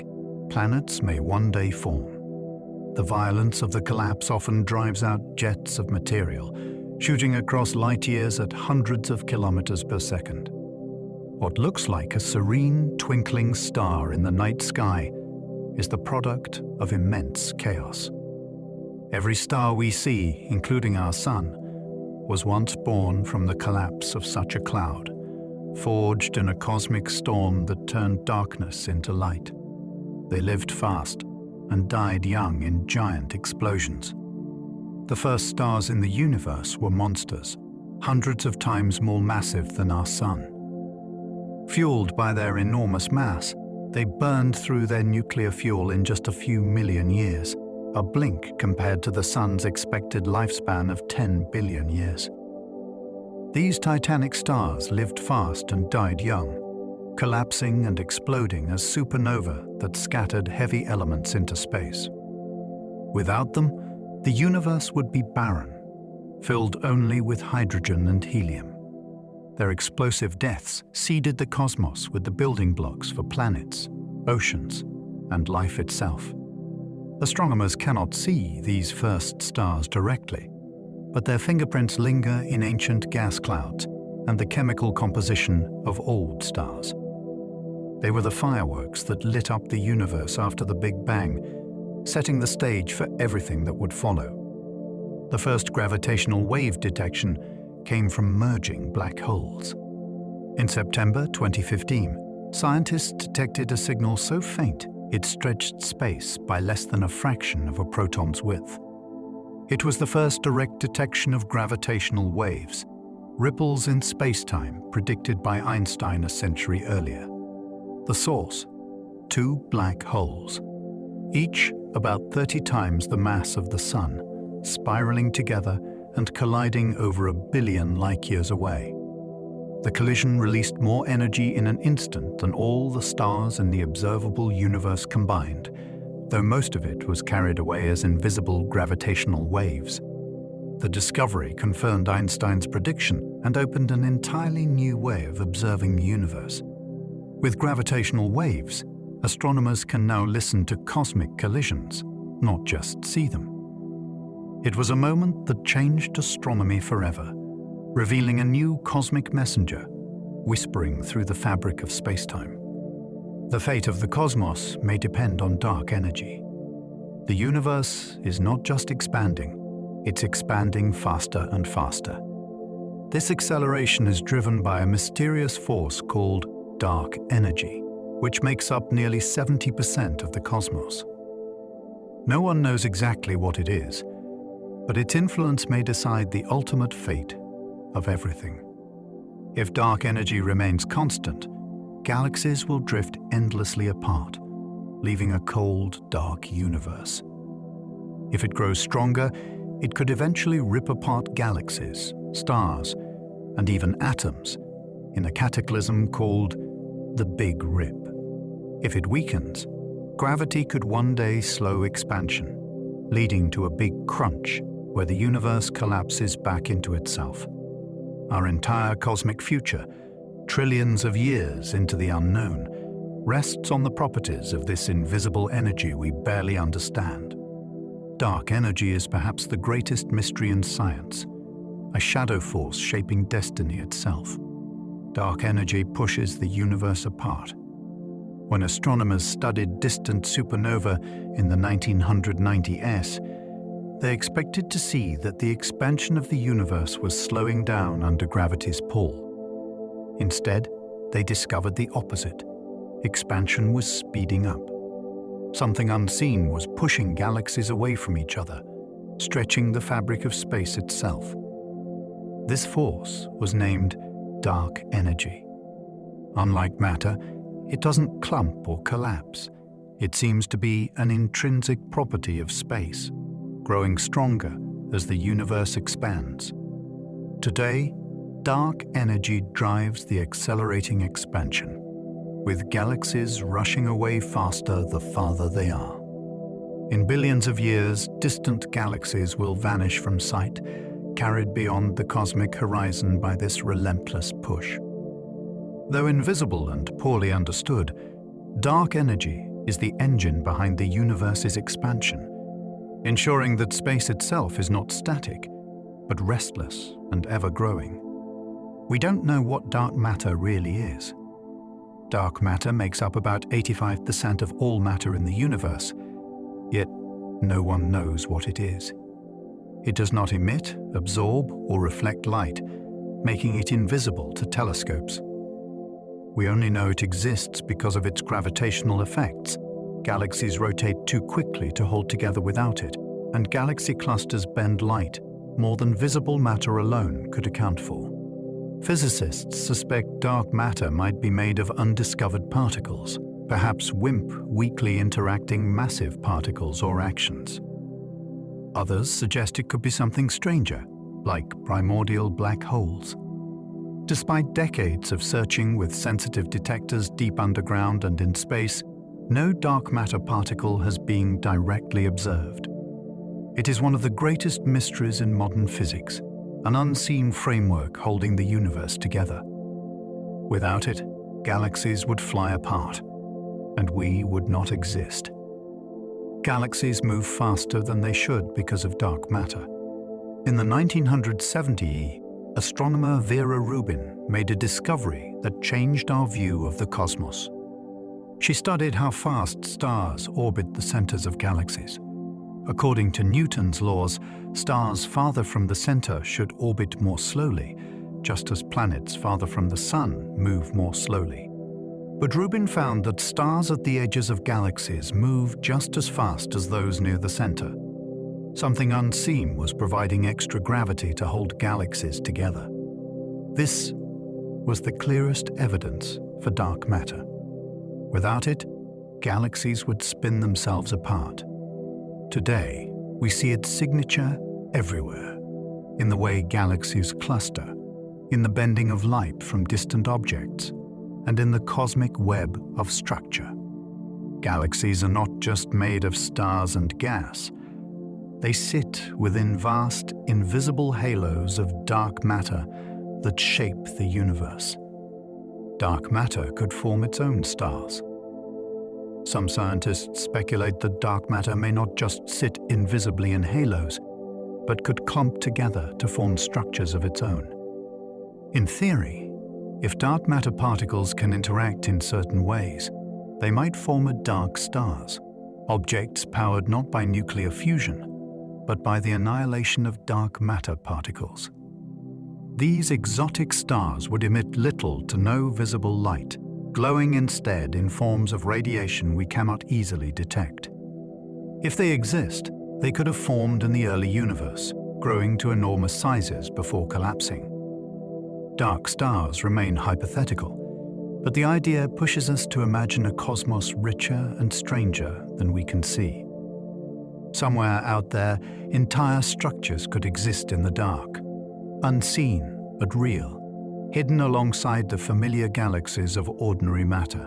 Speaker 1: planets may one day form. The violence of the collapse often drives out jets of material, shooting across light years at hundreds of kilometers per second. What looks like a serene, twinkling star in the night sky is the product of immense chaos. Every star we see, including our Sun, was once born from the collapse of such a cloud, forged in a cosmic storm that turned darkness into light. They lived fast and died young in giant explosions. The first stars in the universe were monsters, hundreds of times more massive than our Sun. Fueled by their enormous mass, they burned through their nuclear fuel in just a few million years, a blink compared to the Sun's expected lifespan of 10 billion years. These titanic stars lived fast and died young, collapsing and exploding as supernovae that scattered heavy elements into space. Without them, the universe would be barren, filled only with hydrogen and helium. Their explosive deaths seeded the cosmos with the building blocks for planets, oceans, and life itself. Astronomers cannot see these first stars directly, but their fingerprints linger in ancient gas clouds and the chemical composition of old stars. They were the fireworks that lit up the universe after the Big Bang, setting the stage for everything that would follow. The first gravitational wave detection came from merging black holes. In September 2015, scientists detected a signal so faint it stretched space by less than a fraction of a proton's width. It was the first direct detection of gravitational waves, ripples in spacetime predicted by Einstein a century earlier. The source: two black holes, each about 30 times the mass of the Sun, spiraling together and colliding over 1 billion light-years away. The collision released more energy in an instant than all the stars in the observable universe combined, though most of it was carried away as invisible gravitational waves. The discovery confirmed Einstein's prediction and opened an entirely new way of observing the universe. With gravitational waves, astronomers can now listen to cosmic collisions, not just see them. It was a moment that changed astronomy forever, revealing a new cosmic messenger, whispering through the fabric of spacetime. The fate of the cosmos may depend on dark energy. The universe is not just expanding, it's expanding faster and faster. This acceleration is driven by a mysterious force called dark energy, which makes up nearly 70% of the cosmos. No one knows exactly what it is, but its influence may decide the ultimate fate of everything. If dark energy remains constant, galaxies will drift endlessly apart, leaving a cold, dark universe. If it grows stronger, it could eventually rip apart galaxies, stars, and even atoms in a cataclysm called the Big Rip. If it weakens, gravity could one day slow expansion, leading to a big crunch where the universe collapses back into itself. Our entire cosmic future, trillions of years into the unknown, rests on the properties of this invisible energy we barely understand. Dark energy is perhaps the greatest mystery in science, a shadow force shaping destiny itself. Dark energy pushes the universe apart. When astronomers studied distant supernova in the 1990s, they expected to see that the expansion of the universe was slowing down under gravity's pull. Instead, they discovered the opposite. Expansion was speeding up. Something unseen was pushing galaxies away from each other, stretching the fabric of space itself. This force was named dark energy. Unlike matter, it doesn't clump or collapse. It seems to be an intrinsic property of space, growing stronger as the universe expands. Today, dark energy drives the accelerating expansion, with galaxies rushing away faster the farther they are. In billions of years, distant galaxies will vanish from sight, carried beyond the cosmic horizon by this relentless push. Though invisible and poorly understood, dark energy is the engine behind the universe's expansion, ensuring that space itself is not static, but restless and ever-growing. We don't know what dark matter really is. Dark matter makes up about 85% of all matter in the universe, yet no one knows what it is. It does not emit, absorb, or reflect light, making it invisible to telescopes. We only know it exists because of its gravitational effects. Galaxies rotate too quickly to hold together without it, and galaxy clusters bend light more than visible matter alone could account for. Physicists suspect dark matter might be made of undiscovered particles, perhaps WIMP weakly interacting massive particles or actions. Others suggest it could be something stranger, like primordial black holes. Despite decades of searching with sensitive detectors deep underground and in space, no dark matter particle has been directly observed. It is one of the greatest mysteries in modern physics, an unseen framework holding the universe together. Without it, galaxies would fly apart, and we would not exist. Galaxies move faster than they should because of dark matter. In the 1970s, astronomer Vera Rubin made a discovery that changed our view of the cosmos. She studied how fast stars orbit the centers of galaxies. According to Newton's laws, stars farther from the center should orbit more slowly, just as planets farther from the sun move more slowly. But Rubin found that stars at the edges of galaxies move just as fast as those near the center. Something unseen was providing extra gravity to hold galaxies together. This was the clearest evidence for dark matter. Without it, galaxies would spin themselves apart. Today, we see its signature everywhere, in the way galaxies cluster, in the bending of light from distant objects, and in the cosmic web of structure. Galaxies are not just made of stars and gas. They sit within vast, invisible halos of dark matter that shape the universe. Dark matter could form its own stars. Some scientists speculate that dark matter may not just sit invisibly in halos, but could clump together to form structures of its own. In theory, if dark matter particles can interact in certain ways, they might form dark stars, objects powered not by nuclear fusion, but by the annihilation of dark matter particles. These exotic stars would emit little to no visible light, glowing instead in forms of radiation we cannot easily detect. If they exist, they could have formed in the early universe, growing to enormous sizes before collapsing. Dark stars remain hypothetical, but the idea pushes us to imagine a cosmos richer and stranger than we can see. Somewhere out there, entire structures could exist in the dark, unseen but real, hidden alongside the familiar galaxies of ordinary matter.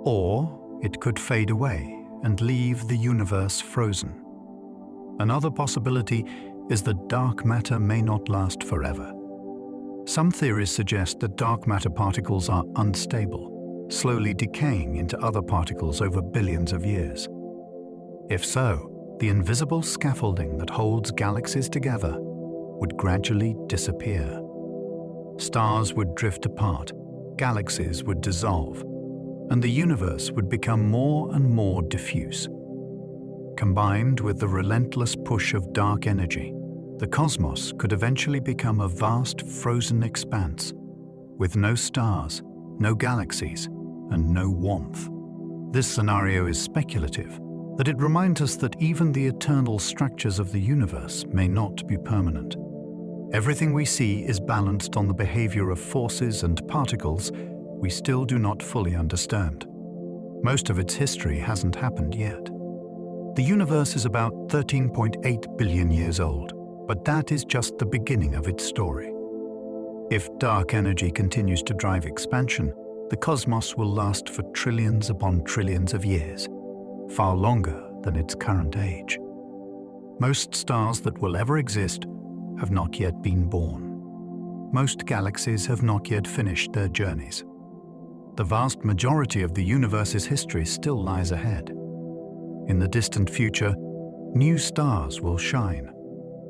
Speaker 1: Or it could fade away and leave the universe frozen. Another possibility is that dark matter may not last forever. Some theories suggest that dark matter particles are unstable, slowly decaying into other particles over billions of years. If so, the invisible scaffolding that holds galaxies together would gradually disappear. Stars would drift apart, galaxies would dissolve, and the universe would become more and more diffuse. Combined with the relentless push of dark energy, the cosmos could eventually become a vast frozen expanse, with no stars, no galaxies, and no warmth. This scenario is speculative, that it reminds us that even the eternal structures of the universe may not be permanent. Everything we see is balanced on the behavior of forces and particles we still do not fully understand. Most of its history hasn't happened yet. The universe is about 13.8 billion years old, but that is just the beginning of its story. If dark energy continues to drive expansion, the cosmos will last for trillions upon trillions of years, far longer than its current age. Most stars that will ever exist have not yet been born. Most galaxies have not yet finished their journeys. The vast majority of the universe's history still lies ahead. In the distant future, new stars will shine,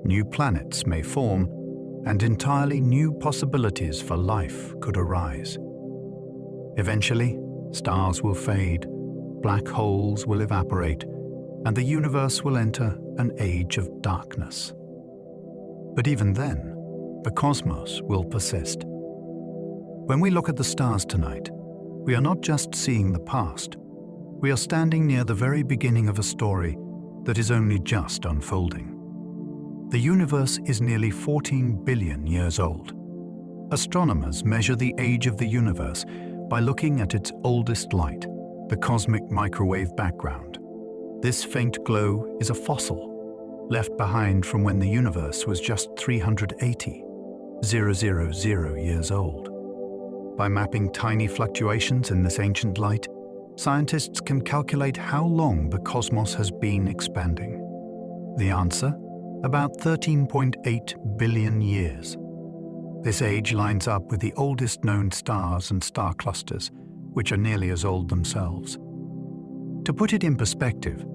Speaker 1: new planets may form, and entirely new possibilities for life could arise. Eventually, stars will fade, black holes will evaporate, and the universe will enter an age of darkness. But even then, the cosmos will persist. When we look at the stars tonight, we are not just seeing the past. We are standing near the very beginning of a story that is only just unfolding. The universe is nearly 14 billion years old. Astronomers measure the age of the universe by looking at its oldest light, the cosmic microwave background. This faint glow is a fossil, left behind from when the universe was just 380,000 years old. By mapping tiny fluctuations in this ancient light, scientists can calculate how long the cosmos has been expanding. The answer? About 13.8 billion years. This age lines up with the oldest known stars and star clusters, which are nearly as old themselves. To put it in perspective,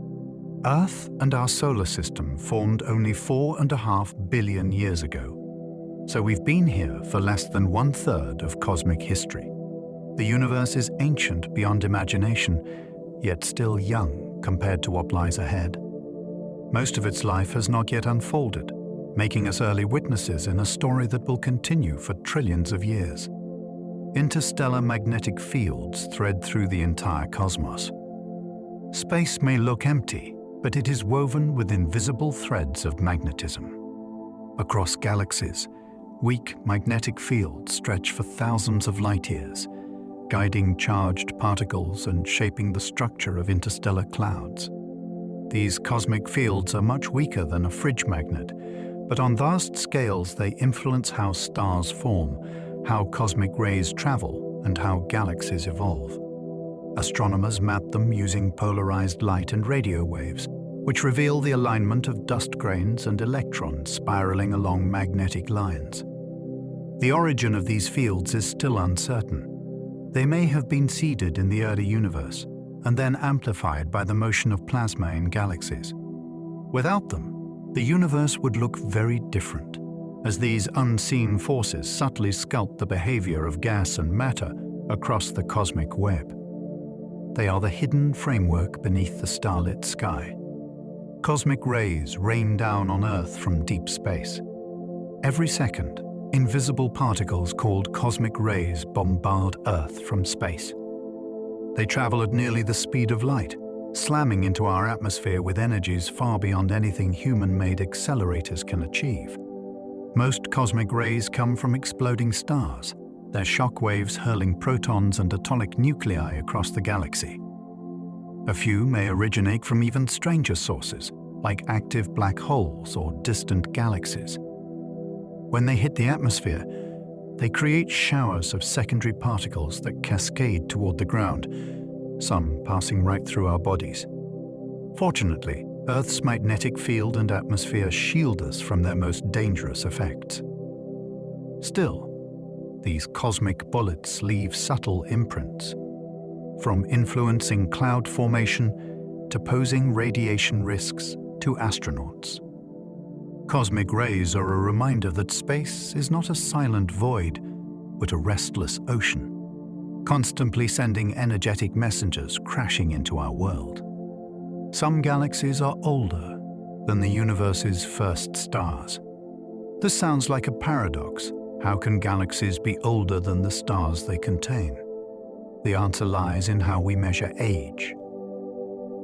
Speaker 1: Earth and our solar system formed only 4.5 billion years ago. So we've been here for less than 1/3 of cosmic history. The universe is ancient beyond imagination, yet still young compared to what lies ahead. Most of its life has not yet unfolded, making us early witnesses in a story that will continue for trillions of years. Interstellar magnetic fields thread through the entire cosmos. Space may look empty, but it is woven with invisible threads of magnetism. Across galaxies, weak magnetic fields stretch for thousands of light years, guiding charged particles and shaping the structure of interstellar clouds. These cosmic fields are much weaker than a fridge magnet, but on vast scales they influence how stars form, how cosmic rays travel, and how galaxies evolve. Astronomers map them using polarized light and radio waves, which reveal the alignment of dust grains and electrons spiraling along magnetic lines. The origin of these fields is still uncertain. They may have been seeded in the early universe and then amplified by the motion of plasma in galaxies. Without them, the universe would look very different, as these unseen forces subtly sculpt the behavior of gas and matter across the cosmic web. They are the hidden framework beneath the starlit sky. Cosmic rays rain down on Earth from deep space. Every second, invisible particles called cosmic rays bombard Earth from space. They travel at nearly the speed of light, slamming into our atmosphere with energies far beyond anything human-made accelerators can achieve. Most cosmic rays come from exploding stars, their shock waves hurling protons and atomic nuclei across the galaxy. A few may originate from even stranger sources, like active black holes or distant galaxies. When they hit the atmosphere, they create showers of secondary particles that cascade toward the ground, some passing right through our bodies. Fortunately, Earth's magnetic field and atmosphere shield us from their most dangerous effects. Still, these cosmic bullets leave subtle imprints, from influencing cloud formation to posing radiation risks to astronauts. Cosmic rays are a reminder that space is not a silent void, but a restless ocean, constantly sending energetic messengers crashing into our world. Some galaxies are older than the universe's first stars. This sounds like a paradox. How can galaxies be older than the stars they contain? The answer lies in how we measure age.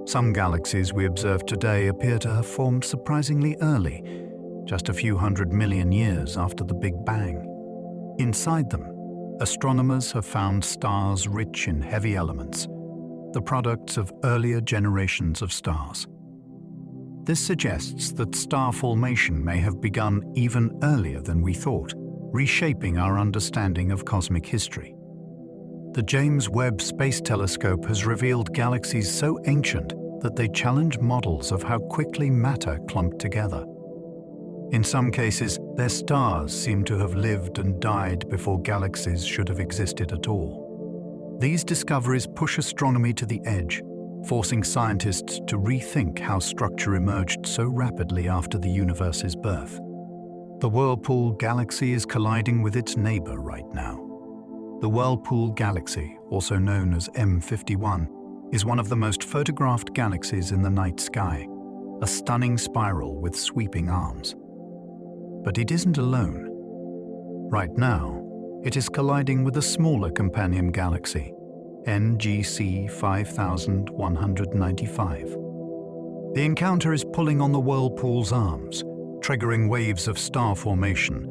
Speaker 1: Some galaxies we observe today appear to have formed surprisingly early, just a few 100 million years after the Big Bang. Inside them, astronomers have found stars rich in heavy elements, the products of earlier generations of stars. This suggests that star formation may have begun even earlier than we thought, reshaping our understanding of cosmic history. The James Webb Space Telescope has revealed galaxies so ancient that they challenge models of how quickly matter clumped together. In some cases, their stars seem to have lived and died before galaxies should have existed at all. These discoveries push astronomy to the edge, forcing scientists to rethink how structure emerged so rapidly after the universe's birth. The Whirlpool Galaxy is colliding with its neighbor right now. The Whirlpool Galaxy, also known as M51, is one of the most photographed galaxies in the night sky, a stunning spiral with sweeping arms. But it isn't alone. Right now, it is colliding with a smaller companion galaxy, NGC 5195. The encounter is pulling on the Whirlpool's arms, triggering waves of star formation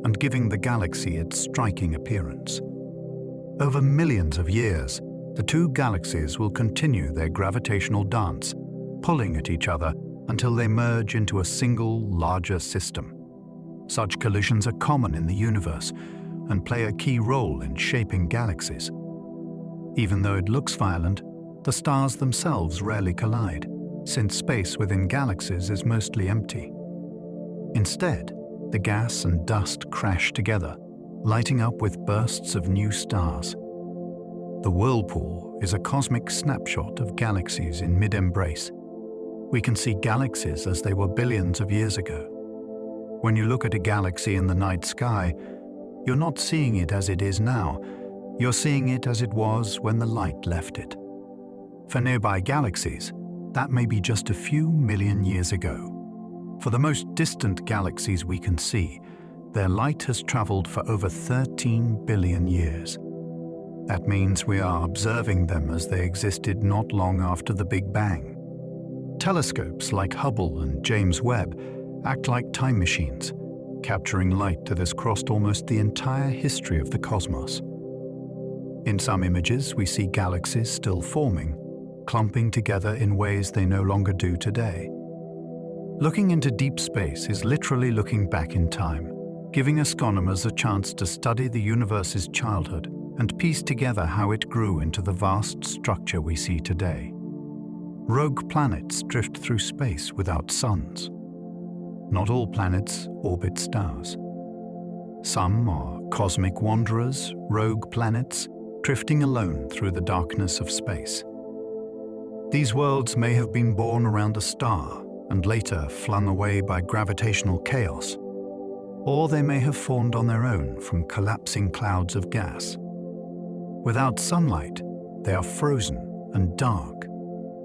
Speaker 1: and giving the galaxy its striking appearance. Over millions of years, the two galaxies will continue their gravitational dance, pulling at each other until they merge into a single, larger system. Such collisions are common in the universe and play a key role in shaping galaxies. Even though it looks violent, the stars themselves rarely collide, since space within galaxies is mostly empty. Instead, the gas and dust crash together, lighting up with bursts of new stars. The Whirlpool is a cosmic snapshot of galaxies in mid-embrace. We can see galaxies as they were billions of years ago. When you look at a galaxy in the night sky, you're not seeing it as it is now. You're seeing it as it was when the light left it. For nearby galaxies, that may be just a few million years ago. For the most distant galaxies we can see, their light has traveled for over 13 billion years. That means we are observing them as they existed not long after the Big Bang. Telescopes like Hubble and James Webb act like time machines, capturing light that has crossed almost the entire history of the cosmos. In some images, we see galaxies still forming, clumping together in ways they no longer do today. Looking into deep space is literally looking back in time, giving astronomers a chance to study the universe's childhood and piece together how it grew into the vast structure we see today. Rogue planets drift through space without suns. Not all planets orbit stars. Some are cosmic wanderers, rogue planets, drifting alone through the darkness of space. These worlds may have been born around a star, and later flung away by gravitational chaos, or they may have formed on their own from collapsing clouds of gas. Without sunlight, they are frozen and dark,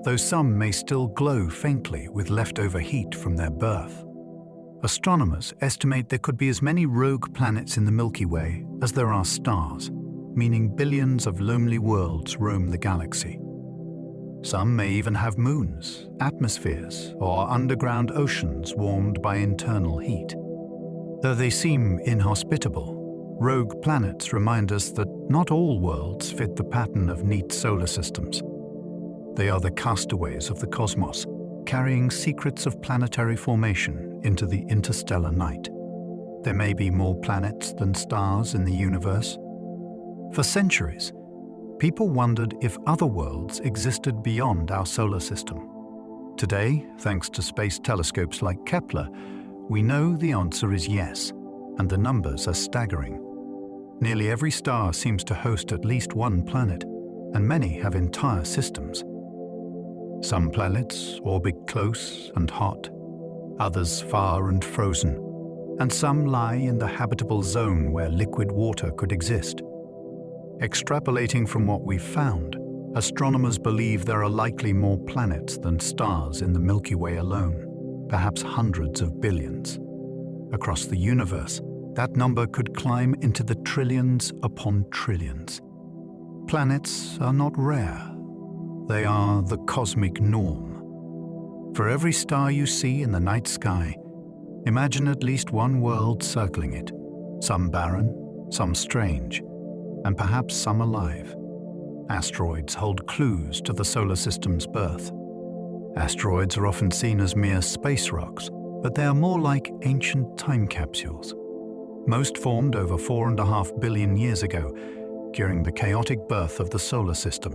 Speaker 1: though some may still glow faintly with leftover heat from their birth. Astronomers estimate there could be as many rogue planets in the Milky Way as there are stars, meaning billions of lonely worlds roam the galaxy. Some may even have moons, atmospheres, or underground oceans warmed by internal heat. Though they seem inhospitable, rogue planets remind us that not all worlds fit the pattern of neat solar systems. They are the castaways of the cosmos, carrying secrets of planetary formation into the interstellar night. There may be more planets than stars in the universe. For centuries, people wondered if other worlds existed beyond our solar system. Today, thanks to space telescopes like Kepler, we know the answer is yes, and the numbers are staggering. Nearly every star seems to host at least one planet, and many have entire systems. Some planets orbit close and hot, others far and frozen, and some lie in the habitable zone where liquid water could exist. Extrapolating from what we've found, astronomers believe there are likely more planets than stars in the Milky Way alone, perhaps hundreds of billions. Across the universe, that number could climb into the trillions upon trillions. Planets are not rare. They are the cosmic norm. For every star you see in the night sky, imagine at least one world circling it, some barren, some strange, and perhaps some alive. Asteroids hold clues to the solar system's birth. Asteroids are often seen as mere space rocks, but they are more like ancient time capsules. Most formed over 4.5 billion years ago, during the chaotic birth of the solar system.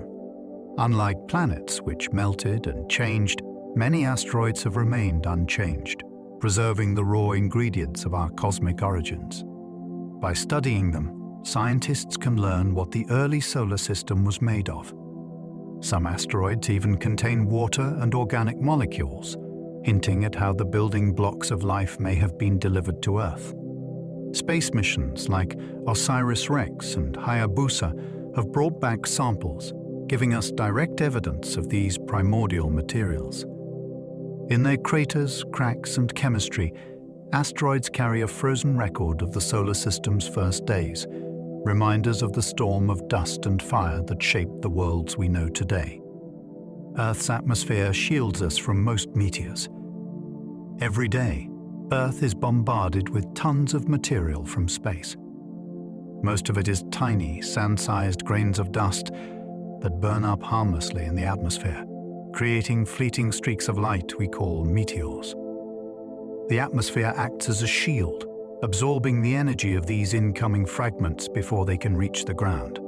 Speaker 1: Unlike planets, which melted and changed, many asteroids have remained unchanged, preserving the raw ingredients of our cosmic origins. By studying them, scientists can learn what the early solar system was made of. Some asteroids even contain water and organic molecules, hinting at how the building blocks of life may have been delivered to Earth. Space missions like OSIRIS-REx and Hayabusa have brought back samples, giving us direct evidence of these primordial materials. In their craters, cracks, and chemistry, asteroids carry a frozen record of the solar system's first days, reminders of the storm of dust and fire that shaped the worlds we know today. Earth's atmosphere shields us from most meteors. Every day, Earth is bombarded with tons of material from space. Most of it is tiny, sand-sized grains of dust that burn up harmlessly in the atmosphere, creating fleeting streaks of light we call meteors. The atmosphere acts as a shield, absorbing the energy of these incoming fragments before they can reach the ground.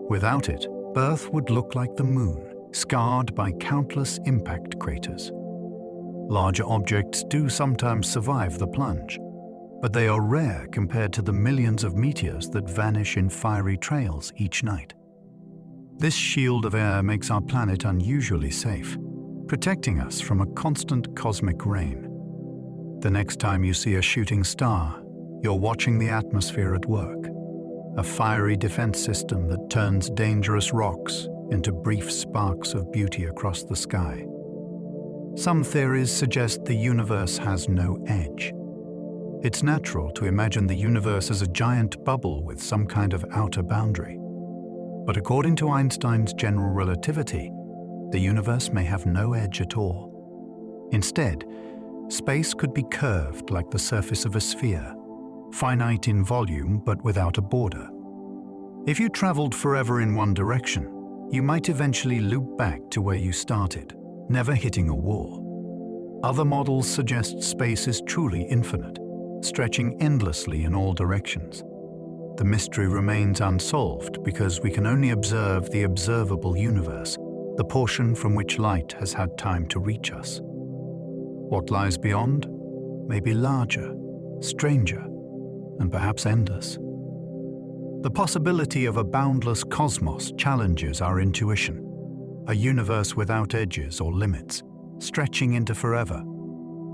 Speaker 1: Without it, Earth would look like the Moon, scarred by countless impact craters. Larger objects do sometimes survive the plunge, but they are rare compared to the millions of meteors that vanish in fiery trails each night. This shield of air makes our planet unusually safe, protecting us from a constant cosmic rain. The next time you see a shooting star, you're watching the atmosphere at work, a fiery defense system that turns dangerous rocks into brief sparks of beauty across the sky. Some theories suggest the universe has no edge. It's natural to imagine the universe as a giant bubble with some kind of outer boundary. But according to Einstein's general relativity, the universe may have no edge at all. Instead, space could be curved like the surface of a sphere, finite in volume but without a border. If you traveled forever in one direction, you might eventually loop back to where you started, never hitting a wall. Other models suggest space is truly infinite, stretching endlessly in all directions. The mystery remains unsolved because we can only observe the observable universe, the portion from which light has had time to reach us. What lies beyond may be larger, stranger, and perhaps endless. The possibility of a boundless cosmos challenges our intuition, a universe without edges or limits, stretching into forever,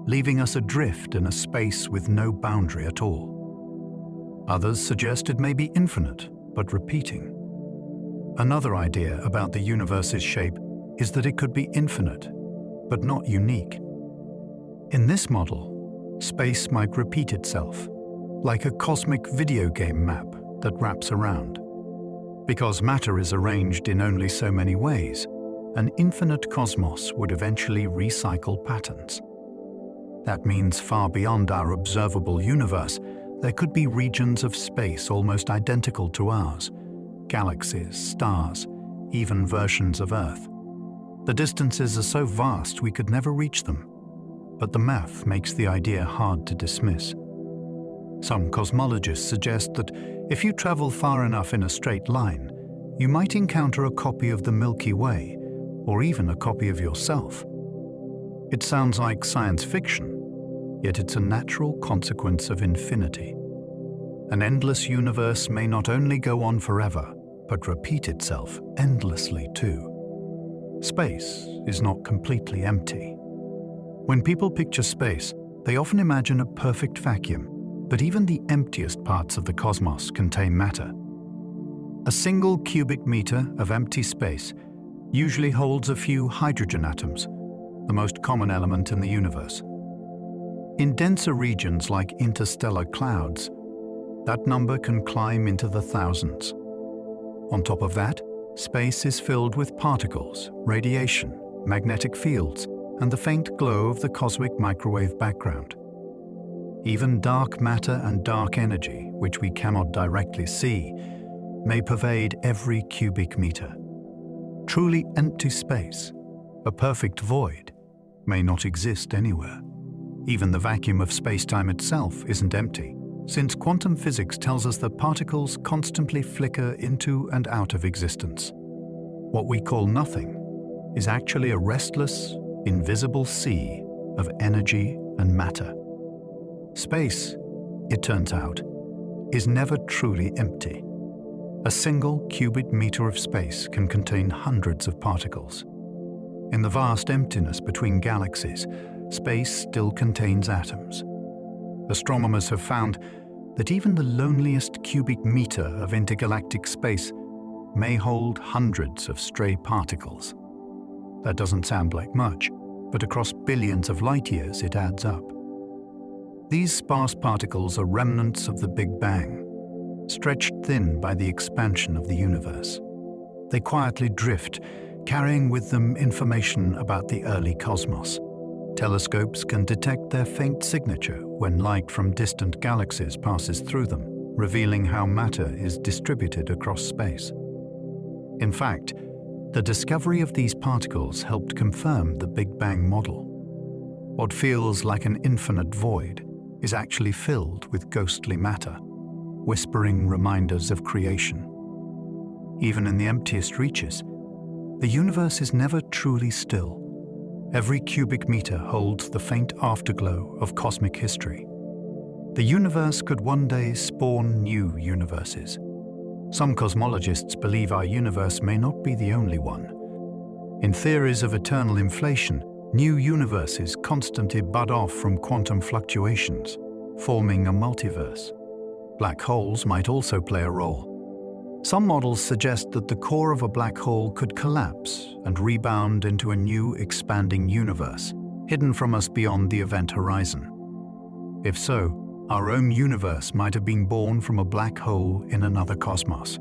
Speaker 1: leaving us adrift in a space with no boundary at all. Others suggest it may be infinite, but repeating. Another idea about the universe's shape is that it could be infinite, but not unique. In this model, space might repeat itself, like a cosmic video game map that wraps around. Because matter is arranged in only so many ways, an infinite cosmos would eventually recycle patterns. That means far beyond our observable universe, there could be regions of space almost identical to ours, galaxies, stars, even versions of Earth. The distances are so vast we could never reach them, but the math makes the idea hard to dismiss. Some cosmologists suggest that if you travel far enough in a straight line, you might encounter a copy of the Milky Way, or even a copy of yourself. It sounds like science fiction, yet it's a natural consequence of infinity. An endless universe may not only go on forever, but repeat itself endlessly too. Space is not completely empty. When people picture space, they often imagine a perfect vacuum, but even the emptiest parts of the cosmos contain matter. A single cubic meter of empty space usually holds a few hydrogen atoms, the most common element in the universe. In denser regions like interstellar clouds, that number can climb into the thousands. On top of that, space is filled with particles, radiation, magnetic fields, and the faint glow of the cosmic microwave background. Even dark matter and dark energy, which we cannot directly see, may pervade every cubic meter. Truly empty space, a perfect void, may not exist anywhere. Even the vacuum of spacetime itself isn't empty, since quantum physics tells us that particles constantly flicker into and out of existence. What we call nothing is actually a restless, invisible sea of energy and matter. Space, it turns out, is never truly empty. A single cubic meter of space can contain hundreds of particles. In the vast emptiness between galaxies, space still contains atoms. Astronomers have found that even the loneliest cubic meter of intergalactic space may hold hundreds of stray particles. That doesn't sound like much, but across billions of light years it adds up. These sparse particles are remnants of the Big Bang, stretched thin by the expansion of the universe. They quietly drift, carrying with them information about the early cosmos. Telescopes can detect their faint signature when light from distant galaxies passes through them, revealing how matter is distributed across space. In fact, the discovery of these particles helped confirm the Big Bang model. What feels like an infinite void is actually filled with ghostly matter, whispering reminders of creation. Even in the emptiest reaches, the universe is never truly still. Every cubic meter holds the faint afterglow of cosmic history. The universe could one day spawn new universes. Some cosmologists believe our universe may not be the only one. In theories of eternal inflation, new universes constantly bud off from quantum fluctuations, forming a multiverse. Black holes might also play a role. Some models suggest that the core of a black hole could collapse and rebound into a new expanding universe, hidden from us beyond the event horizon. If so, our own universe might have been born from a black hole in another cosmos.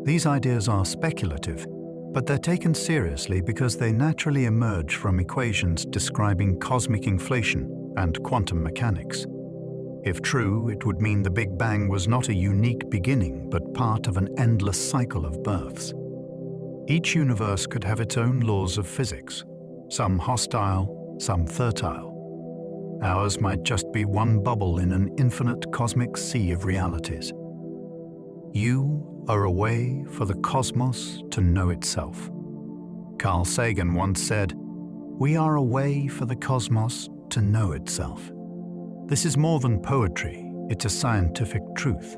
Speaker 1: These ideas are speculative, but they're taken seriously because they naturally emerge from equations describing cosmic inflation and quantum mechanics. If true, it would mean the Big Bang was not a unique beginning, but part of an endless cycle of births. Each universe could have its own laws of physics, some hostile, some fertile. Ours might just be one bubble in an infinite cosmic sea of realities. You are a way for the cosmos to know itself. Carl Sagan once said, "We are a way for the cosmos to know itself." This is more than poetry, it's a scientific truth.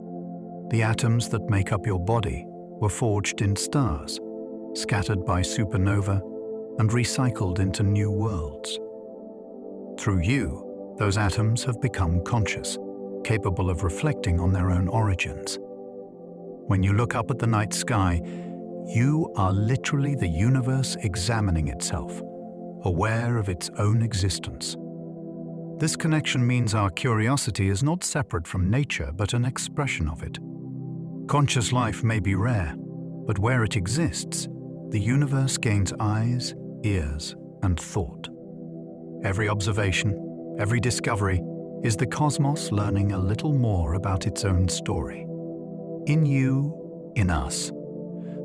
Speaker 1: The atoms that make up your body were forged in stars, scattered by supernova, and recycled into new worlds. Through you, those atoms have become conscious, capable of reflecting on their own origins. When you look up at the night sky, you are literally the universe examining itself, aware of its own existence. This connection means our curiosity is not separate from nature, but an expression of it. Conscious life may be rare, but where it exists, the universe gains eyes, ears, and thought. Every observation, every discovery, is the cosmos learning a little more about its own story. In you, in us,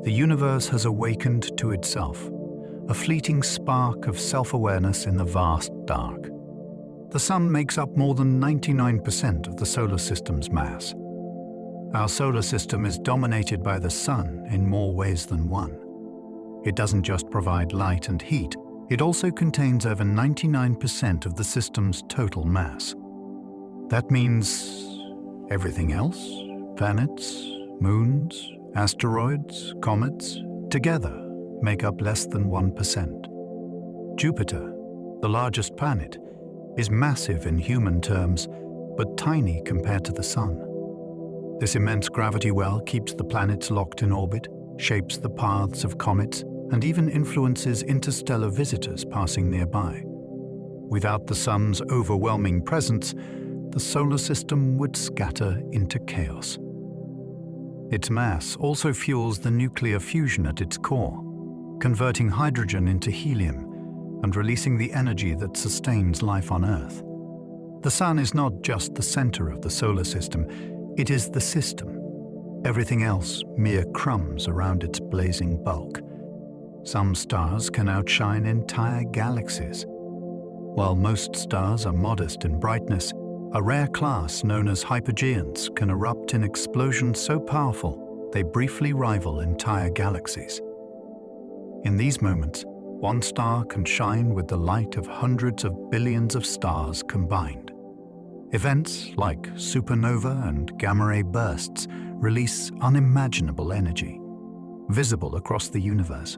Speaker 1: the universe has awakened to itself, a fleeting spark of self-awareness in the vast dark. The Sun makes up more than 99% of the solar system's mass. Our solar system is dominated by the Sun in more ways than one. It doesn't just provide light and heat, it also contains over 99% of the system's total mass. That means everything else, planets, moons, asteroids, comets, together make up less than 1%. Jupiter, the largest planet, is massive in human terms, but tiny compared to the Sun. This immense gravity well keeps the planets locked in orbit, shapes the paths of comets, and even influences interstellar visitors passing nearby. Without the Sun's overwhelming presence, the solar system would scatter into chaos. Its mass also fuels the nuclear fusion at its core, converting hydrogen into helium and releasing the energy that sustains life on Earth. The Sun is not just the center of the solar system, it is the system. Everything else mere crumbs around its blazing bulk. Some stars can outshine entire galaxies. While most stars are modest in brightness, a rare class known as hypergiants can erupt in explosions so powerful they briefly rival entire galaxies. In these moments, one star can shine with the light of hundreds of billions of stars combined. Events like supernova and gamma-ray bursts release unimaginable energy, visible across the universe.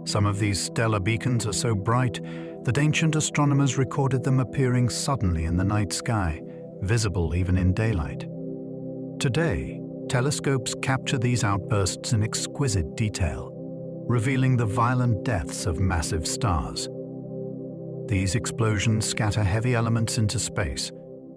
Speaker 1: Some of these stellar beacons are so bright that ancient astronomers recorded them appearing suddenly in the night sky, visible even in daylight. Today, telescopes capture these outbursts in exquisite detail, revealing the violent deaths of massive stars. These explosions scatter heavy elements into space,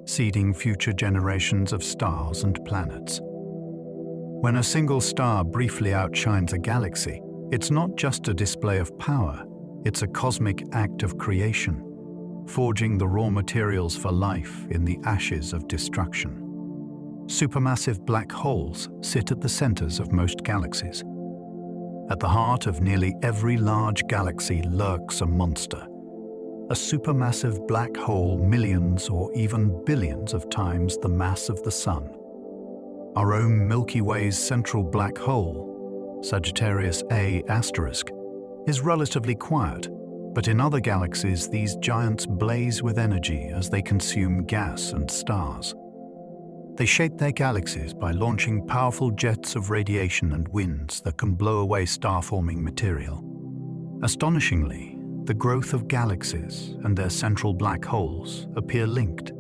Speaker 1: seeding future generations of stars and planets. When a single star briefly outshines a galaxy, it's not just a display of power, it's a cosmic act of creation, forging the raw materials for life in the ashes of destruction. Supermassive black holes sit at the centers of most galaxies. At the heart of nearly every large galaxy lurks a monster, a supermassive black hole millions or even billions of times the mass of the Sun. Our own Milky Way's central black hole, Sagittarius A*, is relatively quiet, but in other galaxies these giants blaze with energy as they consume gas and stars. They shape their galaxies by launching powerful jets of radiation and winds that can blow away star-forming material. Astonishingly, the growth of galaxies and their central black holes appear linked,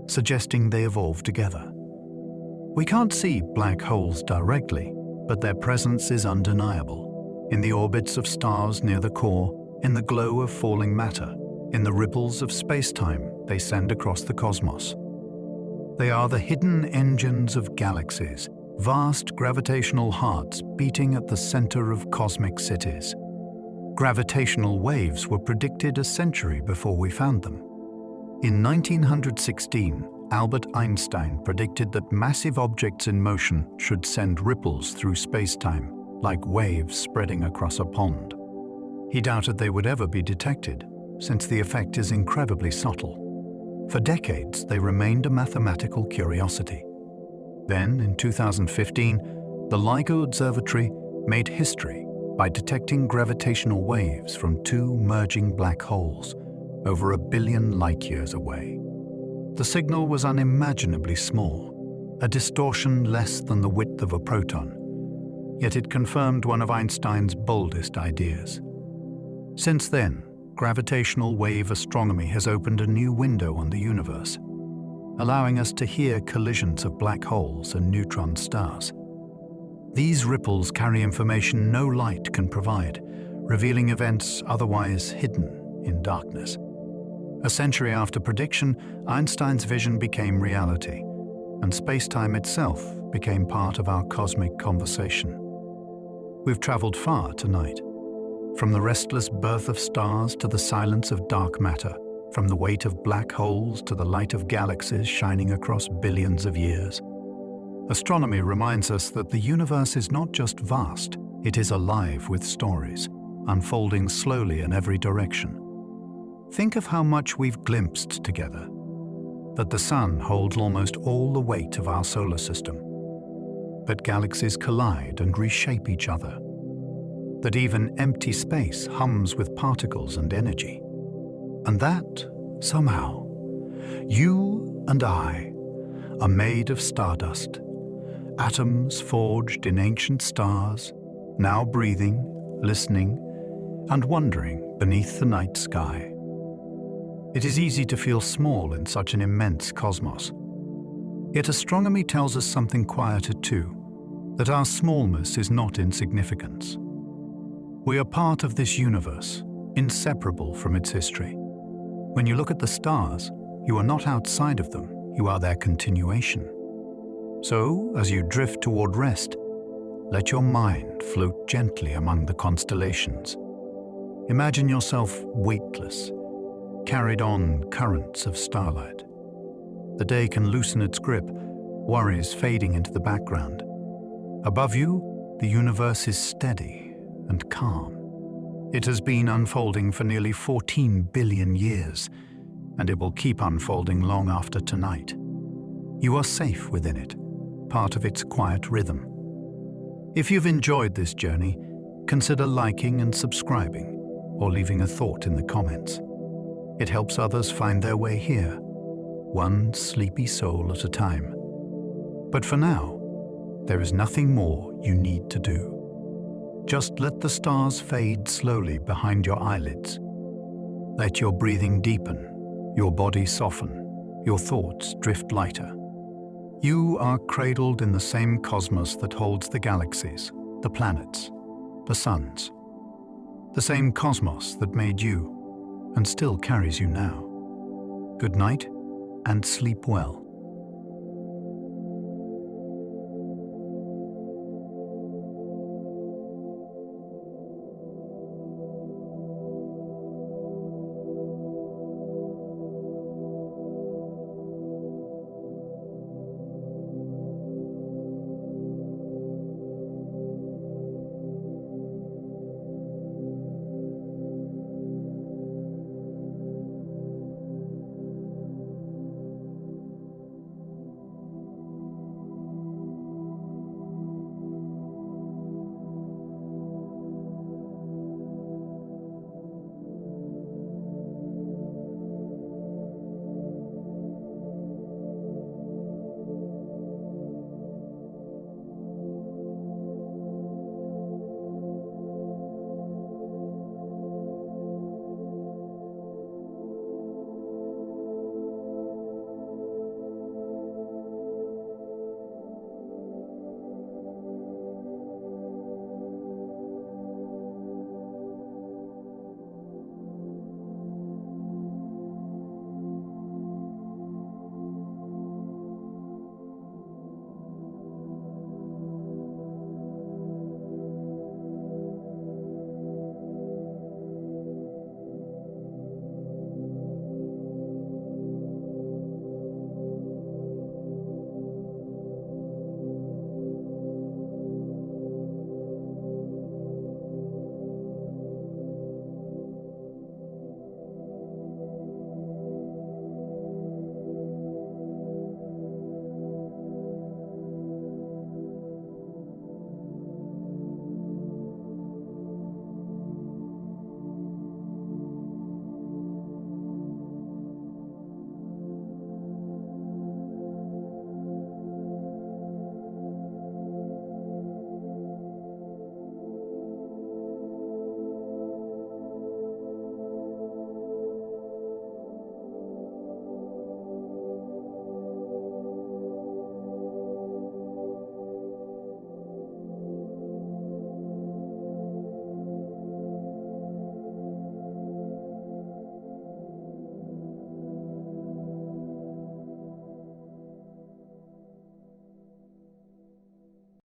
Speaker 1: suggesting they evolved together. We can't see black holes directly, but their presence is undeniable. In the orbits of stars near the core, in the glow of falling matter, in the ripples of space-time they send across the cosmos. They are the hidden engines of galaxies, vast gravitational hearts beating at the center of cosmic cities. Gravitational waves were predicted a century before we found them. In 1916, Albert Einstein predicted that massive objects in motion should send ripples through space-time, like waves spreading across a pond. He doubted they would ever be detected, since the effect is incredibly subtle. For decades, they remained a mathematical curiosity. Then, in 2015, the LIGO Observatory made history by detecting gravitational waves from two merging black holes over 1 billion light-years away. The signal was unimaginably small, a distortion less than the width of a proton, yet it confirmed one of Einstein's boldest ideas. Since then, Gravitational wave astronomy has opened a new window on the universe, allowing us to hear collisions of black holes and neutron stars. These ripples carry information no light can provide, revealing events otherwise hidden in darkness. A century after prediction, Einstein's vision became reality, and spacetime itself became part of our cosmic conversation. We've traveled far tonight, from the restless birth of stars to the silence of dark matter, from the weight of black holes to the light of galaxies shining across billions of years. Astronomy reminds us that the universe is not just vast, it is alive with stories, unfolding slowly in every direction. Think of how much we've glimpsed together, that the sun holds almost all the weight of our solar system, that galaxies collide and reshape each other, that even empty space hums with particles and energy, and that, somehow, you and I are made of stardust, atoms forged in ancient stars, now breathing, listening, and wandering beneath the night sky. It is easy to feel small in such an immense cosmos. Yet astronomy tells us something quieter too, that our smallness is not insignificance. We are part of this universe, inseparable from its history. When you look at the stars, you are not outside of them, you are their continuation. So, as you drift toward rest, let your mind float gently among the constellations. Imagine yourself weightless, carried on currents of starlight. The day can loosen its grip, worries fading into the background. Above you, the universe is steady and calm. It has been unfolding for nearly 14 billion years, and it will keep unfolding long after tonight. You are safe within it, part of its quiet rhythm. If you've enjoyed this journey, consider liking and subscribing, or leaving a thought in the comments. It helps others find their way here, one sleepy soul at a time. But for now, there is nothing more you need to do. Just let the stars fade slowly behind your eyelids. Let your breathing deepen, your body soften, your thoughts drift lighter. You are cradled in the same cosmos that holds the galaxies, the planets, the suns. The same cosmos that made you and still carries you now. Good night and sleep well.